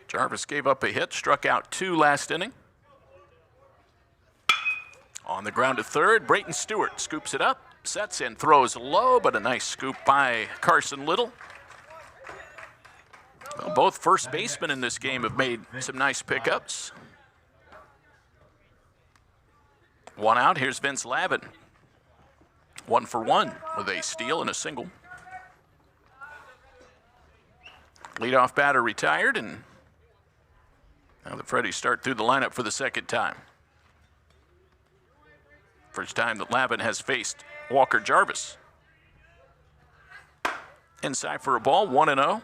Jarvis gave up a hit, struck out 2 last inning. On the ground to third, Brayton Stewart scoops it up, sets and throws low, but a nice scoop by Carson Little. Well, both first basemen in this game have made some nice pickups. 1 out, here's Vince Lavin. 1 for 1 with a steal and a single. Leadoff batter retired, and now the Freddies start through the lineup for the second time. First time that Lavin has faced Walker Jarvis. Inside for a ball, 1-0.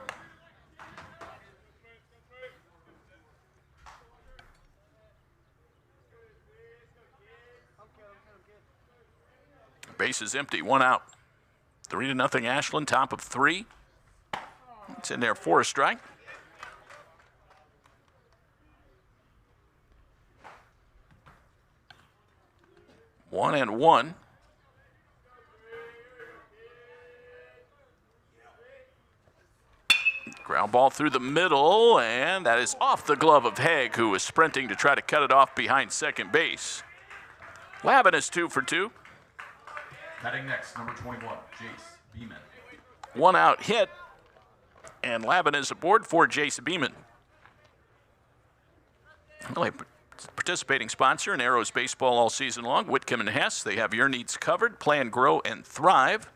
Base is empty, 1 out. 3-0 Ashland, top of 3. It's in there for a strike. One and 1. Ground ball through the middle, and that is off the glove of Haig, who was sprinting to try to cut it off behind second base. Lavin is 2 for 2. Batting next, number 21, Jace Beeman. 1 out hit, and Lavin is aboard for Jace Beeman. Really participating sponsor in Arrows baseball all season long. Whitcomb and Hess, they have your needs covered. Plan, grow, and thrive.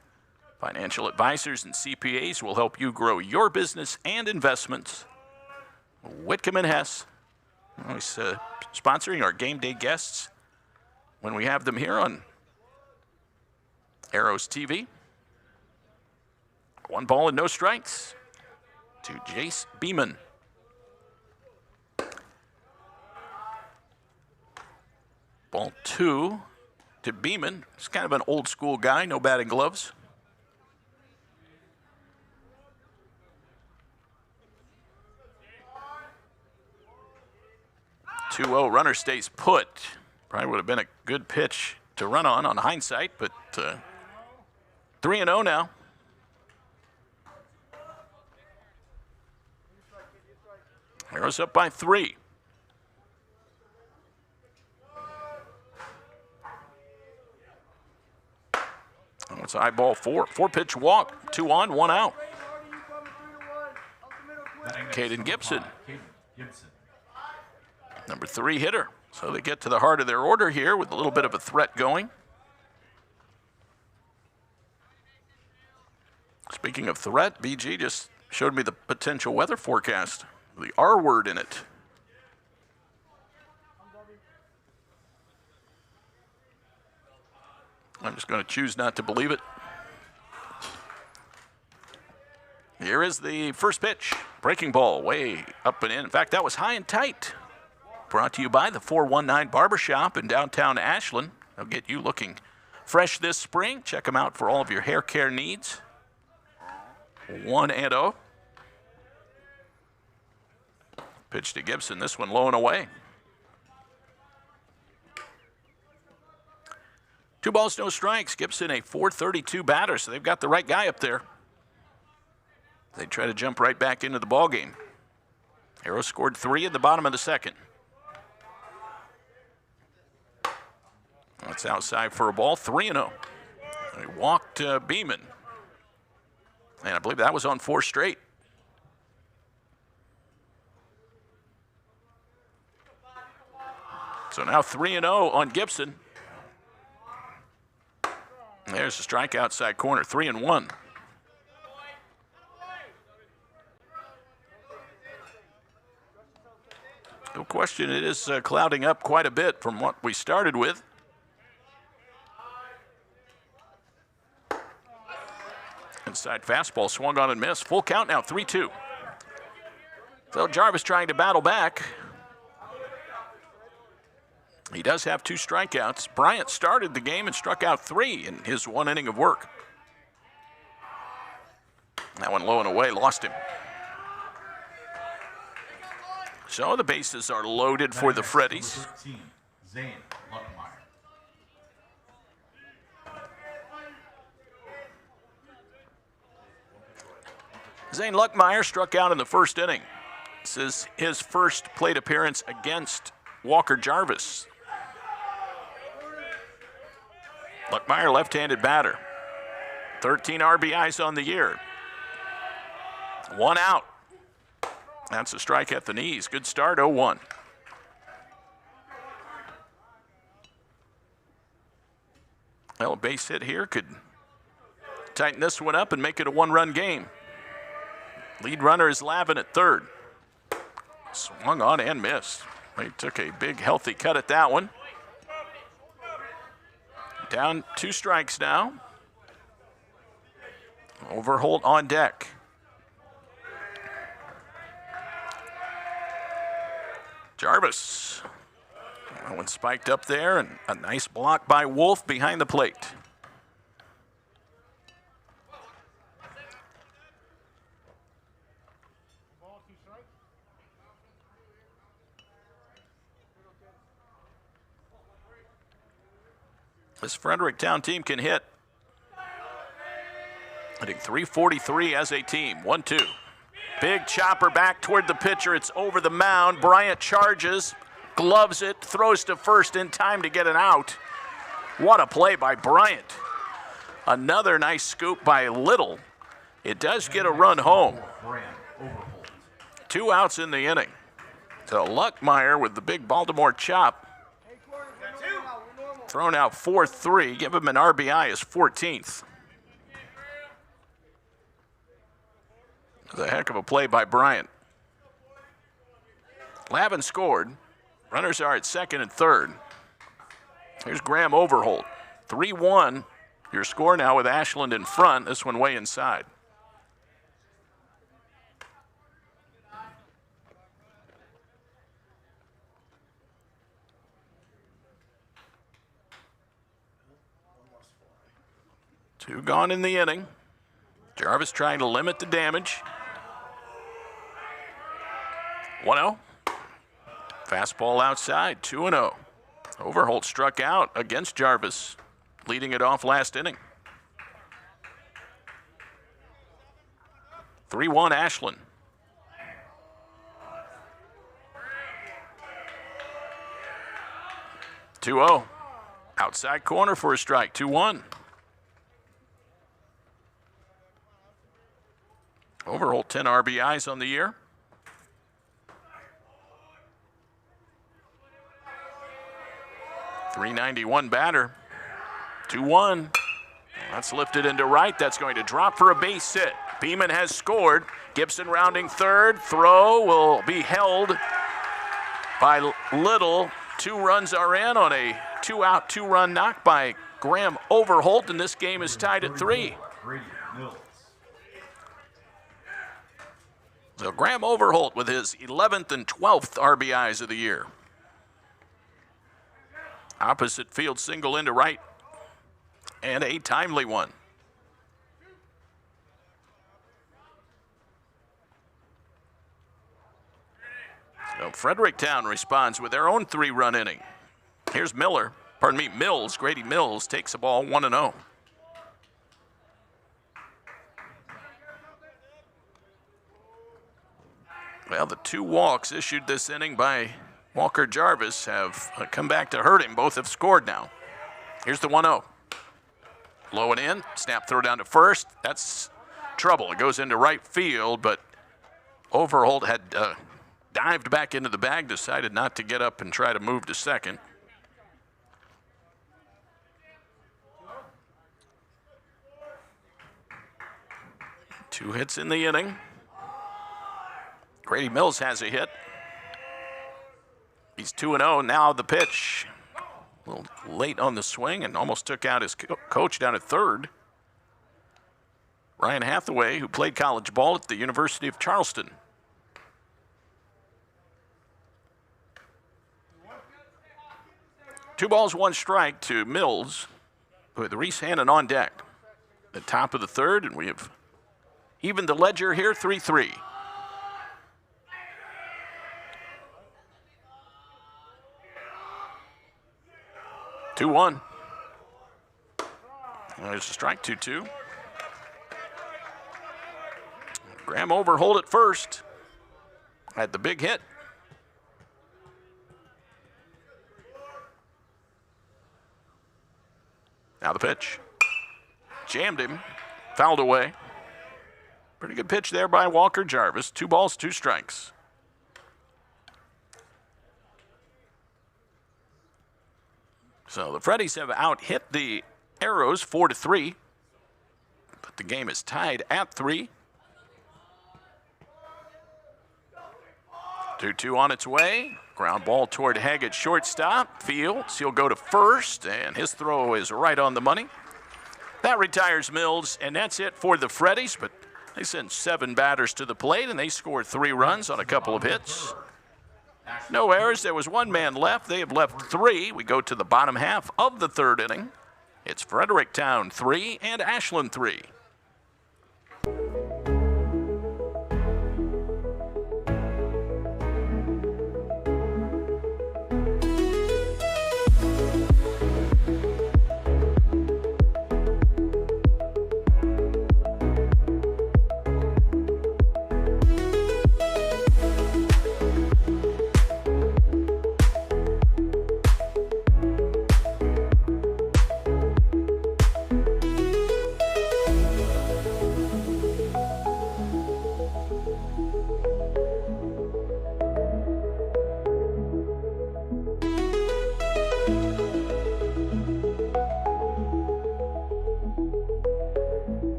Financial advisors and CPAs will help you grow your business and investments. Whitcomb and Hess, always sponsoring our game day guests when we have them here on Arrows TV. 1 ball and no strikes to Jace Beeman. Ball 2 to Beeman. He's kind of an old school guy, no batting gloves. 2-0, runner stays put. Probably would have been a good pitch to run on hindsight, but 3-0 now. Arrows up by 3. It's eyeball 4. 4-pitch walk, 2 on, 1 out. Caden Gibson. Number 3 hitter. So they get to the heart of their order here with a little bit of a threat going. Speaking of threat, BG just showed me the potential weather forecast. The R word in it. I'm just going to choose not to believe it. Here is the first pitch. Breaking ball way up and in. In fact, that was high and tight. Brought to you by the 419 Barbershop in downtown Ashland. They'll get you looking fresh this spring. Check them out for all of your hair care needs. 1-0. Pitch to Gibson. This one low and away. 2 balls, no strikes. Gibson a .432 batter, so they've got the right guy up there. They try to jump right back into the ballgame. Arrows scored 3 at the bottom of the second. That's outside for a ball, 3-0. He walked Beeman. And I believe that was on 4 straight. So now 3-0 on Gibson. There's a strike outside corner, 3-1. No question, it is clouding up quite a bit from what we started with. Inside fastball swung on and missed. Full count now, 3-2. So Jarvis trying to battle back. He does have 2 strikeouts. Bryant started the game and struck out 3 in his 1 inning of work. That one low and away, lost him. So the bases are loaded for the Freddies. 13, Zane Luckmeyer. Zane Luckmeyer struck out in the 1st inning. This is his first plate appearance against Walker Jarvis. Luckmeyer, left-handed batter. 13 RBIs on the year. 1 out. That's a strike at the knees. Good start, 0-1. Well, a base hit here could tighten this one up and make it a 1-run game. Lead runner is Lavin at 3rd. Swung on and missed. They took a big, healthy cut at that one. Down 2 strikes now. Overholt on deck. Jarvis. That one spiked up there, and a nice block by Wolf behind the plate. This Fredericktown team can hit. Hitting .343 as a team. 1-2. Big chopper back toward the pitcher. It's over the mound. Bryant charges, gloves it, throws to first in time to get an out. What a play by Bryant. Another nice scoop by Little. It does get a run home. 2 outs in the inning. So Luckmeyer with the big Baltimore chop. Thrown out 4-3. Give him an RBI, his 14th. A heck of a play by Bryant. Lavin scored. Runners are at 2nd and 3rd. Here's Graham Overholt. 3-1. Your score now with Ashland in front. This one way inside. Two gone in the inning. Jarvis trying to limit the damage. 1-0. Fastball outside, 2-0. Overholt struck out against Jarvis, leading it off last inning. 3-1 Ashland. (2-0). Outside corner for a strike, 2-1. Overholt 10 RBIs on the year. .391 batter. 2-1. That's lifted into right. That's going to drop for a base hit. Beeman has scored. Gibson rounding 3rd. Throw will be held by Little. 2 runs are in on a 2-out, 2-run knock by Graham Overholt, and this game is tied at 3. So Graham Overholt with his 11th and 12th RBIs of the year. Opposite field single into right, and a timely one. So Fredericktown responds with their own 3-run inning. Here's Mills. Grady Mills takes the ball 1-0. Well, the 2 walks issued this inning by Walker Jarvis have come back to hurt him. Both have scored now. Here's the 1-0. Low and in. Snap throw down to first. That's trouble. It goes into right field, but Overholt had dived back into the bag, decided not to get up and try to move to second. Two hits in the inning. Grady Mills has a hit. He's 2-0. Now the pitch. A little late on the swing and almost took out his coach down at third. Ryan Hathaway, who played college ball at the University of Charleston. Two balls, one strike to Mills with Reese Hannon on deck. The top of the third, and we have evened the ledger here, 3-3. Two one. There's a strike, 2-2. Graham Overholt at first. Had the big hit. Now the pitch. Jammed him. Fouled away. Pretty good pitch there by Walker Jarvis. 2 balls, 2 strikes. So the Freddies have out-hit the Arrows 4-3. But the game is tied at 3. 2-2 on its way. Ground ball toward Haggett, shortstop. Fields, he'll go to first, and his throw is right on the money. That retires Mills, and that's it for the Freddies, but they sent 7 batters to the plate, and they scored 3 runs on a couple of hits. No errors. There was 1 man left. They have left 3. We go to the bottom half of the third inning. It's Fredericktown 3 and Ashland 3.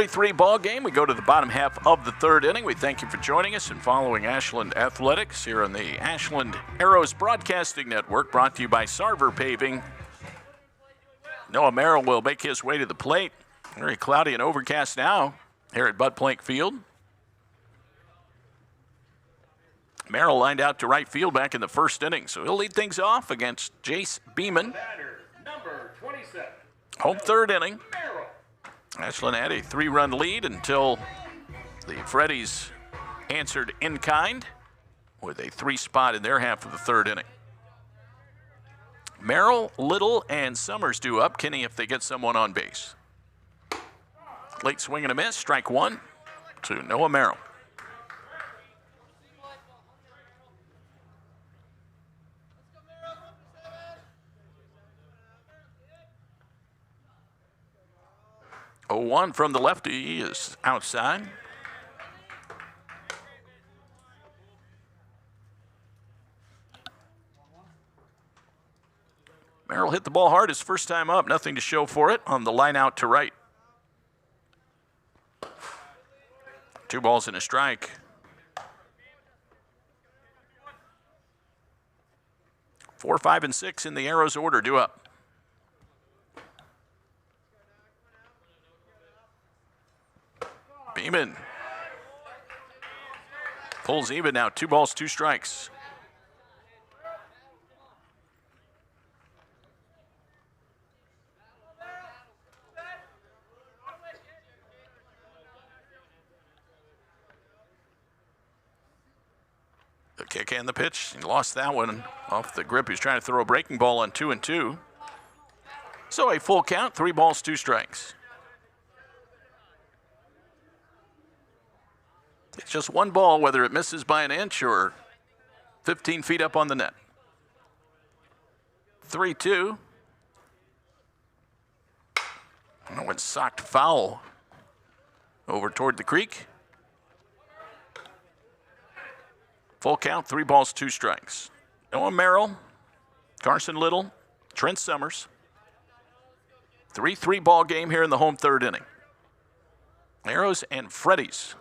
Three ball game. We go to the bottom half of the third inning. We thank you for joining us and following Ashland Athletics here on the Ashland Arrows Broadcasting Network, brought to you by Sarver Paving. Noah Merrill will make his way to the plate. Very cloudy and overcast now here at Bud Plank Field. Merrill lined out to right field back in the first inning, so he'll lead things off against Jace Beeman. Batter, number 27. Home third inning. Merrill. Ashland had a 3-run lead until the Freddies answered in kind with a 3 spot in their half of the third inning. Merrill, Little, and Summers due up. Kinney if they get someone on base. Late swing and a miss. Strike 1 to Noah Merrill. Oh, 1 from the lefty is outside. Merrill hit the ball hard his first time up. Nothing to show for it on the line out to right. 2 balls and a strike. Four, 5, and 6 in the Arrows order due up. Beeman pulls even now. 2 balls, 2 strikes. Kick and the pitch. He lost that one off the grip. He was trying to throw a breaking ball on 2-2. So a full count, 3 balls, 2 strikes. It's just one ball, whether it misses by an inch or 15 feet up on the net. 3-2. And it went socked foul over toward the creek. Full count, 3 balls, 2 strikes. Noah Merrill, Carson Little, Trent Summers. 3-3 ball game here in the home third inning. Arrows and Freddies.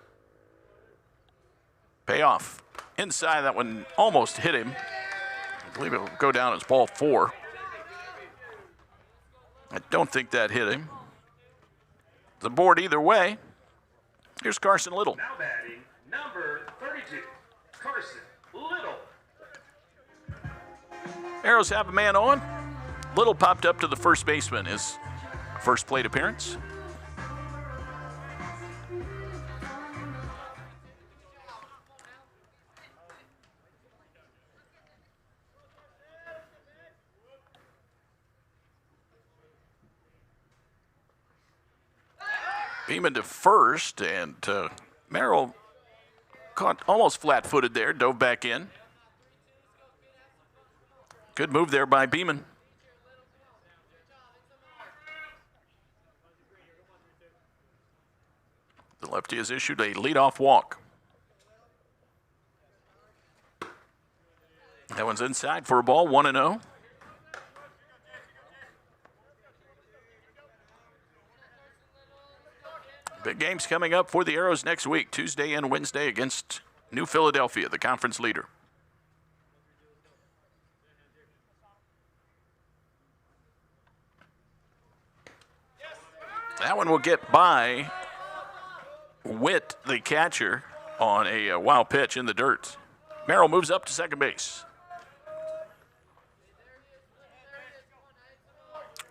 Payoff. Inside, that one almost hit him. I believe it will go down as ball 4. I don't think that hit him. The board either way. Here's Carson Little. Now batting, number 32, Carson Little. Arrows have a man on. Little popped up to the first baseman, his first plate appearance. Beeman to first, and Merrill caught almost flat-footed there, dove back in. Good move there by Beeman. The lefty has issued a leadoff walk. That one's inside for a ball, 1-0. Big games coming up for the Arrows next week, Tuesday and Wednesday against New Philadelphia, the conference leader. That one will get by Witt, the catcher, on a wild pitch in the dirt. Merrill moves up to second base.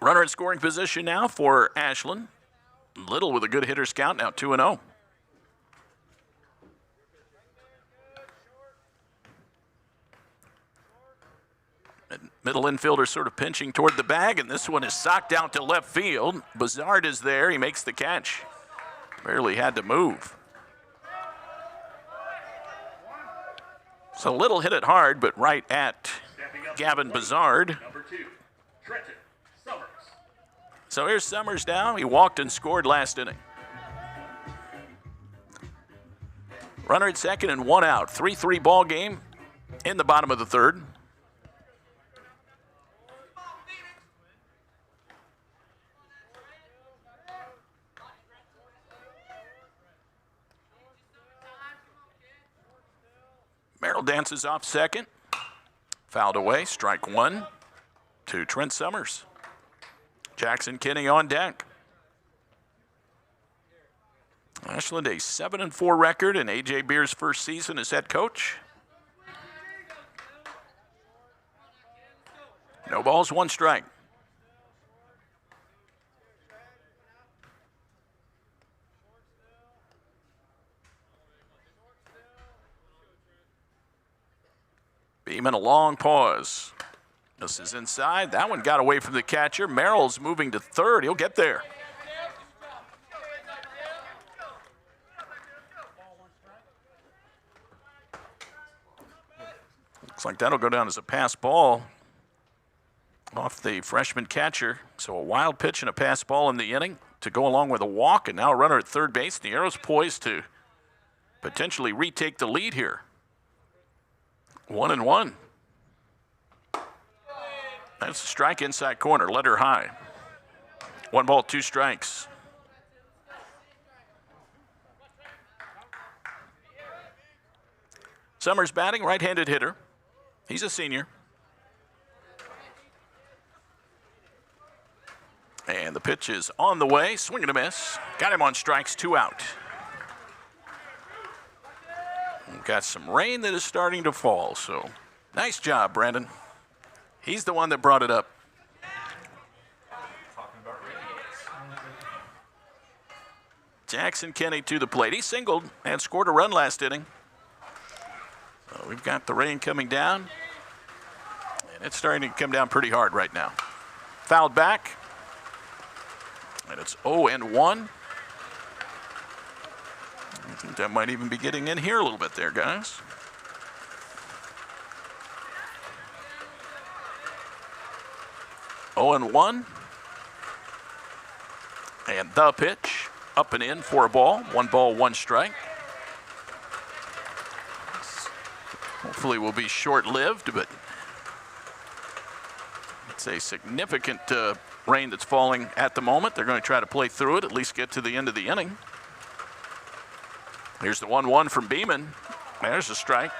Runner in scoring position now for Ashland. Little with a good hitter's count, now 2-0. Middle infielder sort of pinching toward the bag, and this one is socked out to left field. Bazard is there. He makes the catch. Barely had to move. So Little hit it hard, but right at Gavin Bazard. Number 2, Trenton Summers. So here's Summers now. He walked and scored last inning. Runner at second and 1 out. 3-3 ball game in the bottom of the third. Merrill dances off second. Fouled away. Strike 1 to Trent Summers. Jackson Kinney on deck. Ashland a 7-4 record in A.J. Beer's first season as head coach. No balls, 1 strike. Beeman a long pause. This is inside. That one got away from the catcher. Merrill's moving to third. He'll get there. Looks like that'll go down as a pass ball off the freshman catcher. So a wild pitch and a pass ball in the inning to go along with a walk, and now a runner at third base. The Arrows poised to potentially retake the lead here. 1-1. That's a strike inside corner, let her high. 1 ball, 2 strikes. Summers batting, right-handed hitter. He's a senior. And the pitch is on the way, swing and a miss. Got him on strikes, 2 out. We've got some rain that is starting to fall, so nice job, Brandon. He's the one that brought it up. Jackson Kinney to the plate. He singled and scored a run last inning. We've got the rain coming down, and it's starting to come down pretty hard right now. Fouled back, and it's 0-1. I think that might even be getting in here a little bit there, guys. Oh and 1. And the pitch, up and in for a ball. 1 ball, 1 strike. Hopefully will be short-lived, but it's a significant rain that's falling at the moment. They're going to try to play through it, at least get to the end of the inning. Here's the 1-1 from Beeman. There's a strike.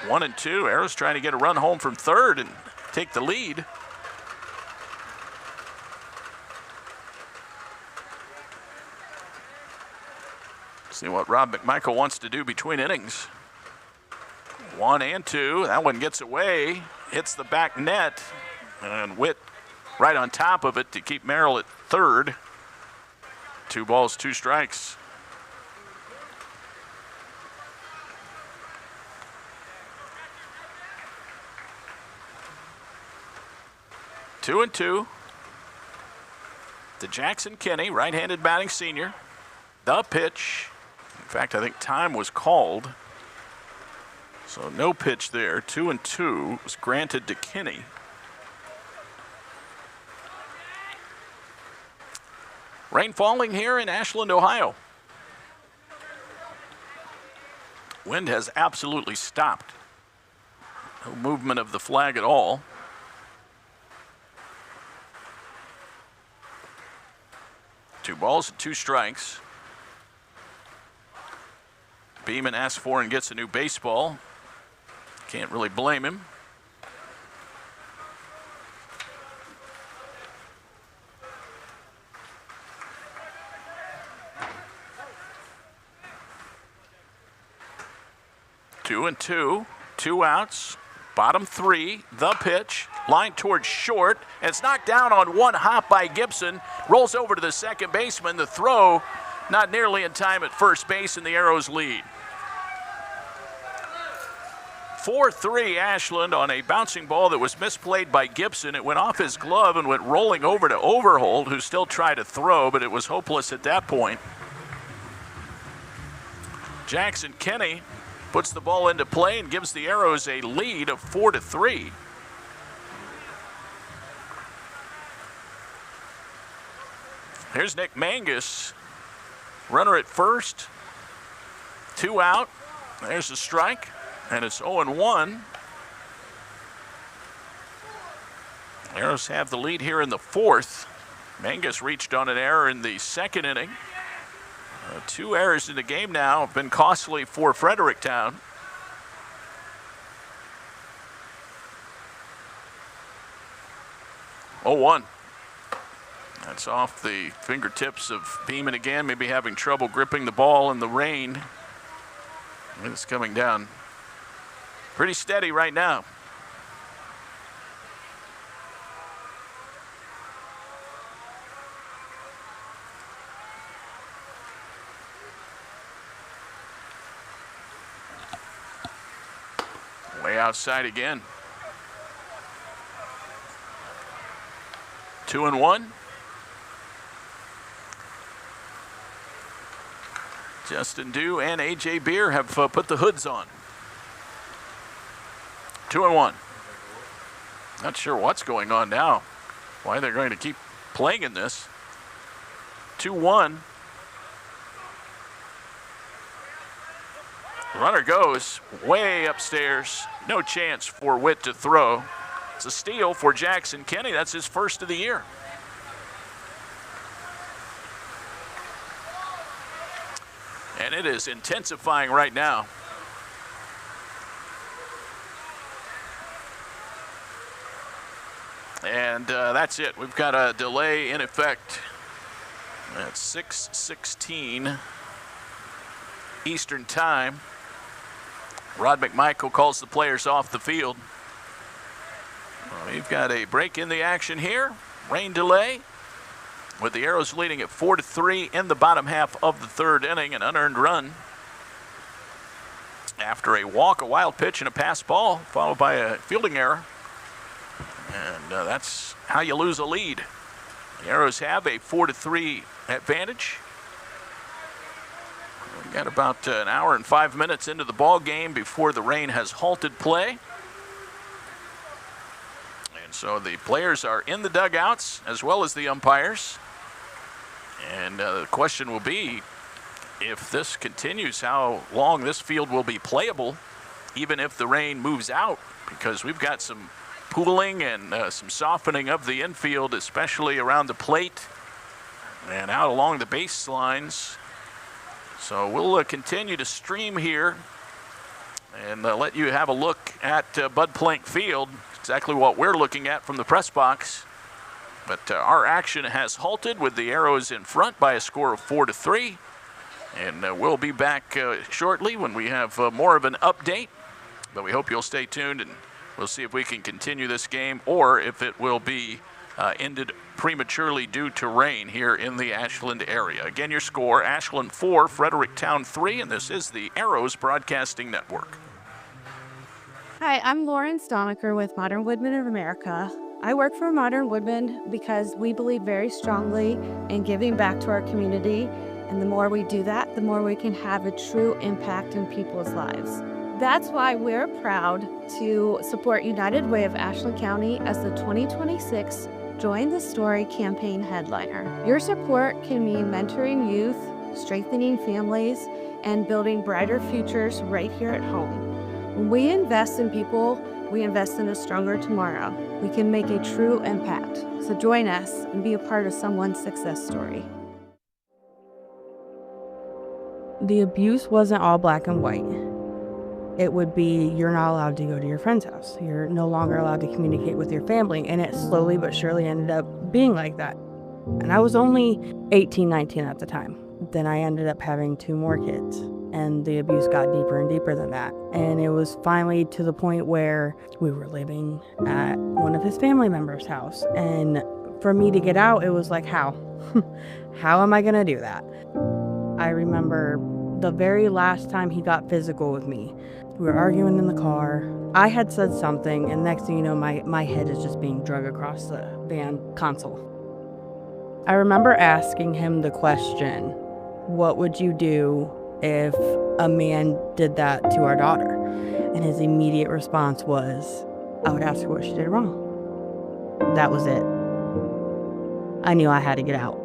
1-2. Arrows trying to get a run home from third and take the lead. See what Rob McMichael wants to do between innings. 1 and 2. That one gets away, hits the back net, and Witt right on top of it to keep Merrill at third. 2 balls, 2 strikes. Two and 2. To Jackson Kinney, right-handed batting senior. The pitch. In fact, I think time was called. So no pitch there. 2 and 2 was granted to Kinney. Rain falling here in Ashland, Ohio. Wind has absolutely stopped. No movement of the flag at all. Two balls and 2 strikes. Beeman asks for and gets a new baseball. Can't really blame him. Two and 2, 2 outs. Bottom 3, the pitch, line towards short. And it's knocked down on 1 hop by Gibson. Rolls over to the second baseman. The throw not nearly in time at first base, and the Arrows lead. 4-3 Ashland on a bouncing ball that was misplayed by Gibson. It went off his glove and went rolling over to Overholt, who still tried to throw, but it was hopeless at that point. Jackson Kinney puts the ball into play and gives the Arrows a lead of 4-3. Here's Nick Mangus, runner at first, 2 out. There's a strike, and it's 0-1. Arrows have the lead here in the 4th. Mangus reached on an error in the 2nd inning. 2 errors in the game now have been costly for Fredericktown. Oh, 1. That's off the fingertips of Beeman again, maybe having trouble gripping the ball in the rain. It's coming down pretty steady right now. Way outside again. 2-1. Justin Dew and A.J. Beer have put the hoods on. 2-1. Not sure what's going on now. Why they're going to keep playing in this. 2-1. Runner goes way upstairs. No chance for Witt to throw. It's a steal for Jackson Kinney. That's his first of the year. And it is intensifying right now. And that's it. We've got a delay in effect at 6:16 Eastern Time. Rod McMichael calls the players off the field. We've got a break in the action here. Rain delay with the Arrows leading at 4-3 in the bottom half of the 3rd inning. An unearned run after a walk, a wild pitch, and a pass ball, followed by a fielding error. And that's how you lose a lead. The Arrows have a 4-3 advantage. We got about an hour and 5 minutes into the ball game before the rain has halted play. And so the players are in the dugouts as well as the umpires. And the question will be, if this continues, how long this field will be playable, even if the rain moves out, because we've got some pooling and some softening of the infield, especially around the plate and out along the baselines. So we'll continue to stream here and let you have a look at Bud Plank Field, exactly what we're looking at from the press box. But our action has halted with the Arrows in front by a score of 4-3. And we'll be back shortly when we have more of an update. But we hope you'll stay tuned, and we'll see if we can continue this game or if it will be ended prematurely due to rain here in the Ashland area. Again, your score, Ashland 4, Fredericktown 3, and this is the Arrows Broadcasting Network. Hi, I'm Lauren Stonecker with Modern Woodmen of America. I work for Modern Woodmen because we believe very strongly in giving back to our community. And the more we do that, the more we can have a true impact in people's lives. That's why we're proud to support United Way of Ashland County as the 2026 Join the Story campaign headliner. Your support can mean mentoring youth, strengthening families, and building brighter futures right here at home. When we invest in people, we invest in a stronger tomorrow. We can make a true impact. So join us and be a part of someone's success story. The abuse wasn't all black and white. It would be, you're not allowed to go to your friend's house. You're no longer allowed to communicate with your family. And it slowly but surely ended up being like that. And I was only 18, 19 at the time. Then I ended up having 2 more kids. And the abuse got deeper and deeper than that. And it was finally to the point where we were living at one of his family members' house. And for me to get out, it was like, how? How am I going to do that? I remember the very last time he got physical with me. We were arguing in the car. I had said something, and next thing you know, my head is just being dragged across the van console. I remember asking him the question, what would you do if a man did that to our daughter? And his immediate response was, I would ask her what she did wrong. That was it. I knew I had to get out.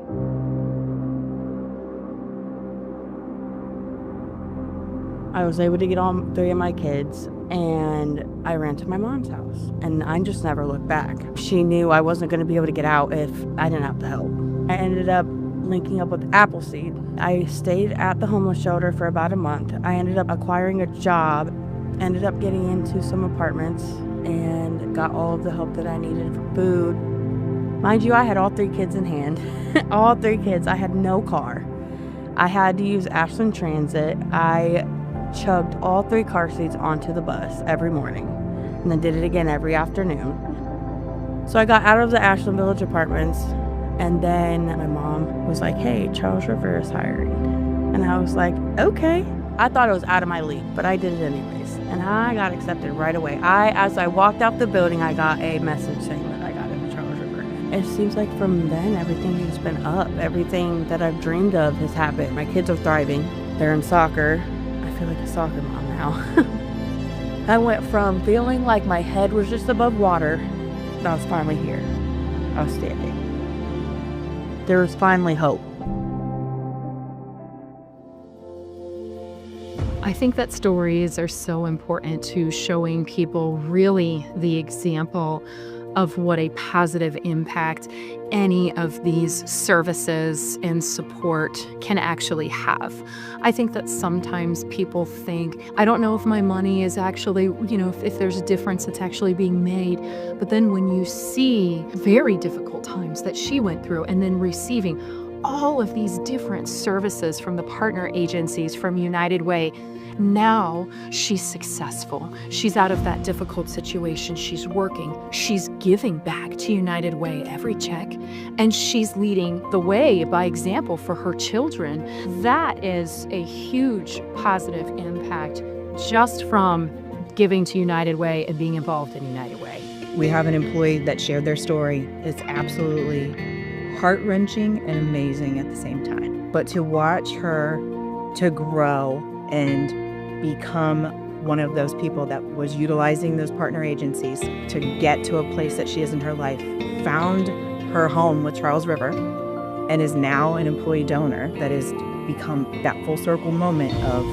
I was able to get all 3 of my kids, and I ran to my mom's house, and I just never looked back. She knew I wasn't going to be able to get out if I didn't have the help. I ended up linking up with Appleseed. I stayed at the homeless shelter for about a month. I ended up acquiring a job, ended up getting into some apartments, and got all of the help that I needed for food. Mind you, I had all 3 kids in hand. All 3 kids. I had no car. I had to use Ashland Transit. I chugged all 3 car seats onto the bus every morning, and then did it again every afternoon. So I got out of the Ashland Village apartments, and then my mom was like, hey, Charles River is hiring. And I was like, okay. I thought it was out of my league, but I did it anyways. And I got accepted right away. As I walked out the building, I got a message saying that I got into Charles River. It seems like from then, everything has been up. Everything that I've dreamed of has happened. My kids are thriving. They're in soccer. I feel like a soccer mom now. I went from feeling like my head was just above water, and I was finally here. I was standing. There was finally hope. I think that stories are so important to showing people really the example of what a positive impact any of these services and support can actually have. I think that sometimes people think, I don't know if my money is actually, if there's a difference that's actually being made. But then when you see very difficult times that she went through and then receiving all of these different services from the partner agencies, from United Way, now she's successful. She's out of that difficult situation. She's working. She's giving back to United Way every check, and she's leading the way by example for her children. That is a huge positive impact just from giving to United Way and being involved in United Way. We have an employee that shared their story. It's absolutely heart-wrenching and amazing at the same time. But to watch her to grow and become one of those people that was utilizing those partner agencies to get to a place that she is in her life, found her home with Charles River, and is now an employee donor that has become that full circle moment of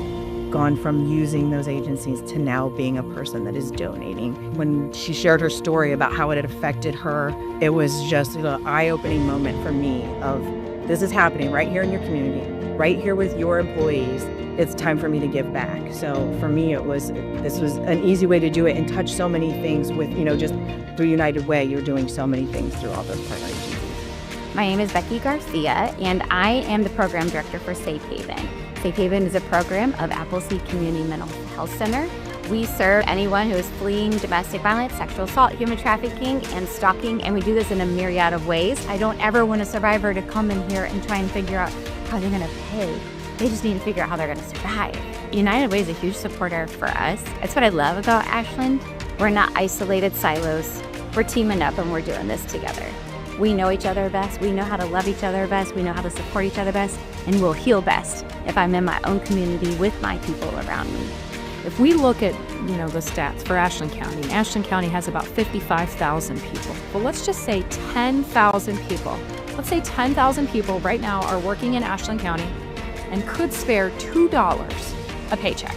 gone from using those agencies to now being a person that is donating. When she shared her story about how it had affected her, it was just an eye-opening moment for me of this is happening right here in your community, right here with your employees. It's time for me to give back. So for me, this was an easy way to do it and touch so many things with, just through United Way, you're doing so many things through all those partner agencies. My name is Becky Garcia, and I am the program director for Safe Haven. Safe Haven is a program of Appleseed Community Mental Health Center. We serve anyone who is fleeing domestic violence, sexual assault, human trafficking, and stalking, and we do this in a myriad of ways. I don't ever want a survivor to come in here and try and figure out how they're gonna pay. They just need to figure out how they're gonna survive. United Way is a huge supporter for us. That's what I love about Ashland. We're not isolated silos. We're teaming up and we're doing this together. We know each other best. We know how to love each other best. We know how to support each other best, and we'll heal best if I'm in my own community with my people around me. If we look at, the stats for Ashland County has about 55,000 people. But let's just say 10,000 people. Let's say 10,000 people right now are working in Ashland County and could spare $2 a paycheck.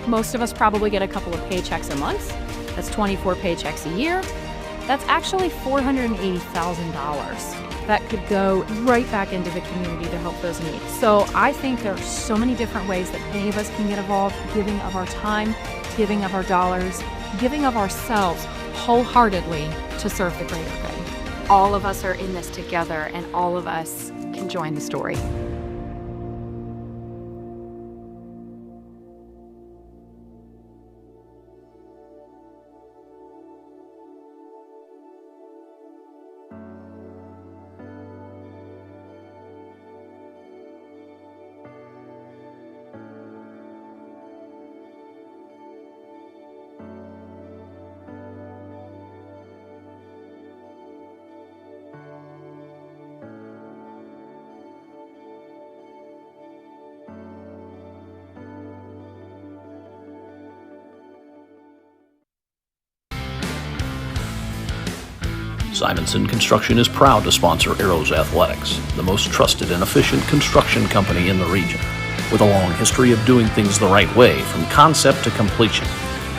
Most of us probably get a couple of paychecks a month. That's 24 paychecks a year. That's actually $480,000 that could go right back into the community to help those needs. So I think there are so many different ways that any of us can get involved, giving of our time, giving of our dollars, giving of ourselves wholeheartedly to serve the greater good. All of us are in this together, and all of us can join the story. Simonson Construction is proud to sponsor Arrows Athletics, the most trusted and efficient construction company in the region. With a long history of doing things the right way from concept to completion,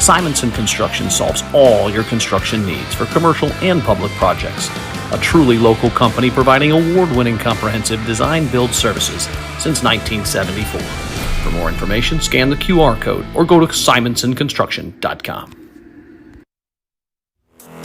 Simonson Construction solves all your construction needs for commercial and public projects. A truly local company providing award-winning comprehensive design-build services since 1974. For more information, scan the QR code or go to simonsonconstruction.com.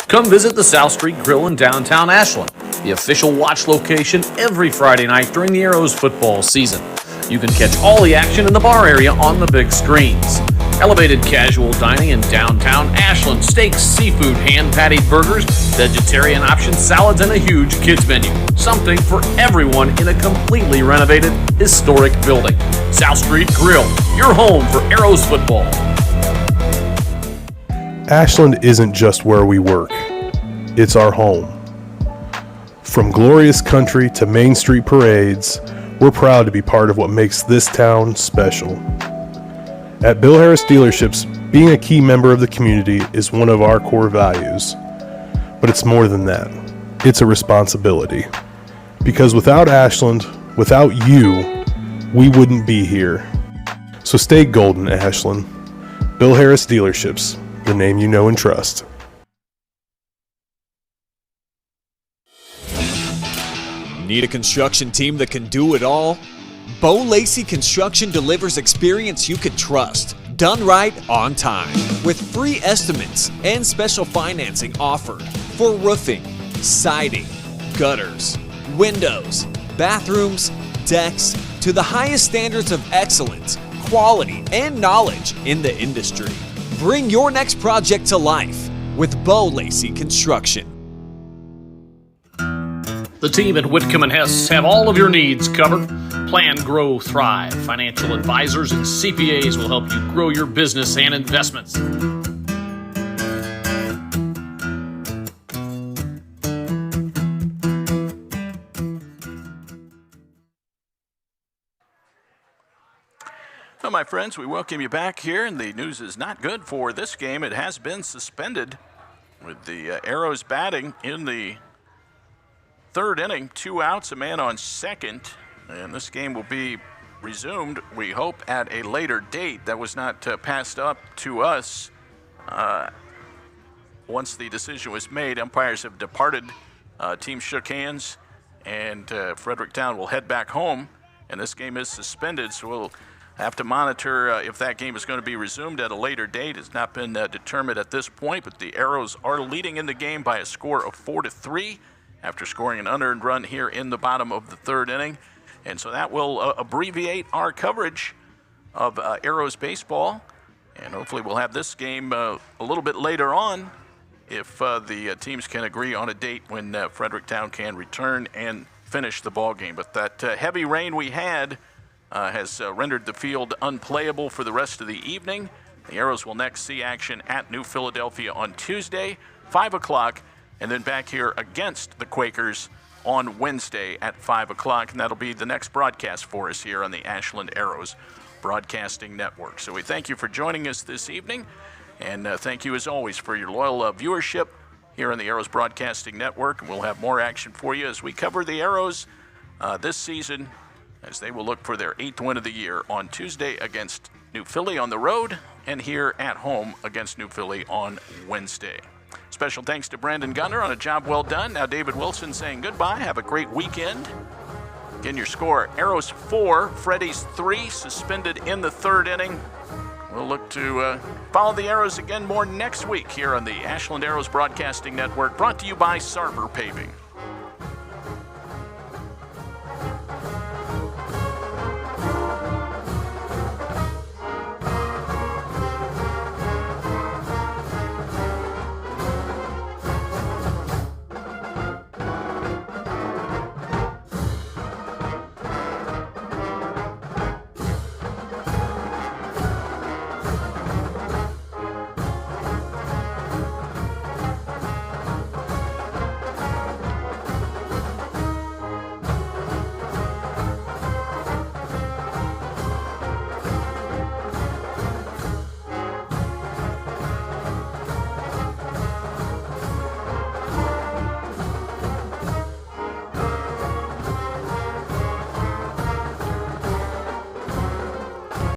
Come visit the South Street Grill in downtown Ashland, the official watch location every Friday night during the Arrows football season. You can catch all the action in the bar area on the big screens. Elevated casual dining in downtown Ashland, steaks, seafood, hand-patted burgers, vegetarian options, salads, and a huge kids menu. Something for everyone in a completely renovated, historic building. South Street Grill, your home for Arrows football. Ashland isn't just where we work, it's our home. From glorious country to Main Street parades, we're proud to be part of what makes this town special. At Bill Harris Dealerships, being a key member of the community is one of our core values. But it's more than that. It's a responsibility. Because without Ashland, without you, we wouldn't be here. So stay golden, Ashland. Bill Harris Dealerships, the name you know and trust. Need a construction team that can do it all? Bo Lacey Construction delivers experience you can trust, done right on time, with free estimates and special financing offered for roofing, siding, gutters, windows, bathrooms, decks, to the highest standards of excellence, quality, and knowledge in the industry. Bring your next project to life with Bo Lacey Construction. The team at Whitcomb & Hess have all of your needs covered. Plan, Grow, Thrive. Financial advisors and CPAs will help you grow your business and investments. Well, my friends, we welcome you back here, and the news is not good for this game. It has been suspended with the Arrows batting in the third inning. 2 outs, a man on second, and this game will be resumed, we hope, at a later date. That was not passed up to us once the decision was made. Umpires have departed. Teams shook hands, and Fredericktown will head back home, and this game is suspended, so we'll have to monitor if that game is going to be resumed at a later date. It's not been determined at this point, but the Arrows are leading in the game by a score of 4-3 after scoring an unearned run here in the bottom of the third inning. And so that will abbreviate our coverage of Arrows baseball. And hopefully we'll have this game a little bit later on if the teams can agree on a date when Fredericktown can return and finish the ball game. But that heavy rain we had has rendered the field unplayable for the rest of the evening. The Arrows will next see action at New Philadelphia on Tuesday, 5 o'clock, and then back here against the Quakers on Wednesday at 5 o'clock, and that'll be the next broadcast for us here on the Ashland Arrows Broadcasting Network. So we thank you for joining us this evening, and thank you as always for your loyal viewership here on the Arrows Broadcasting Network. And we'll have more action for you as we cover the Arrows this season, as they will look for their 8th win of the year on Tuesday against New Philly on the road, and here at home against New Philly on Wednesday. Special thanks to Brandon Gunner on a job well done. Now David Wilson saying goodbye. Have a great weekend. Again, your score, Arrows 4, Freddy's 3, suspended in the third inning. We'll look to follow the Arrows again more next week here on the Ashland Arrows Broadcasting Network, brought to you by Sarver Paving.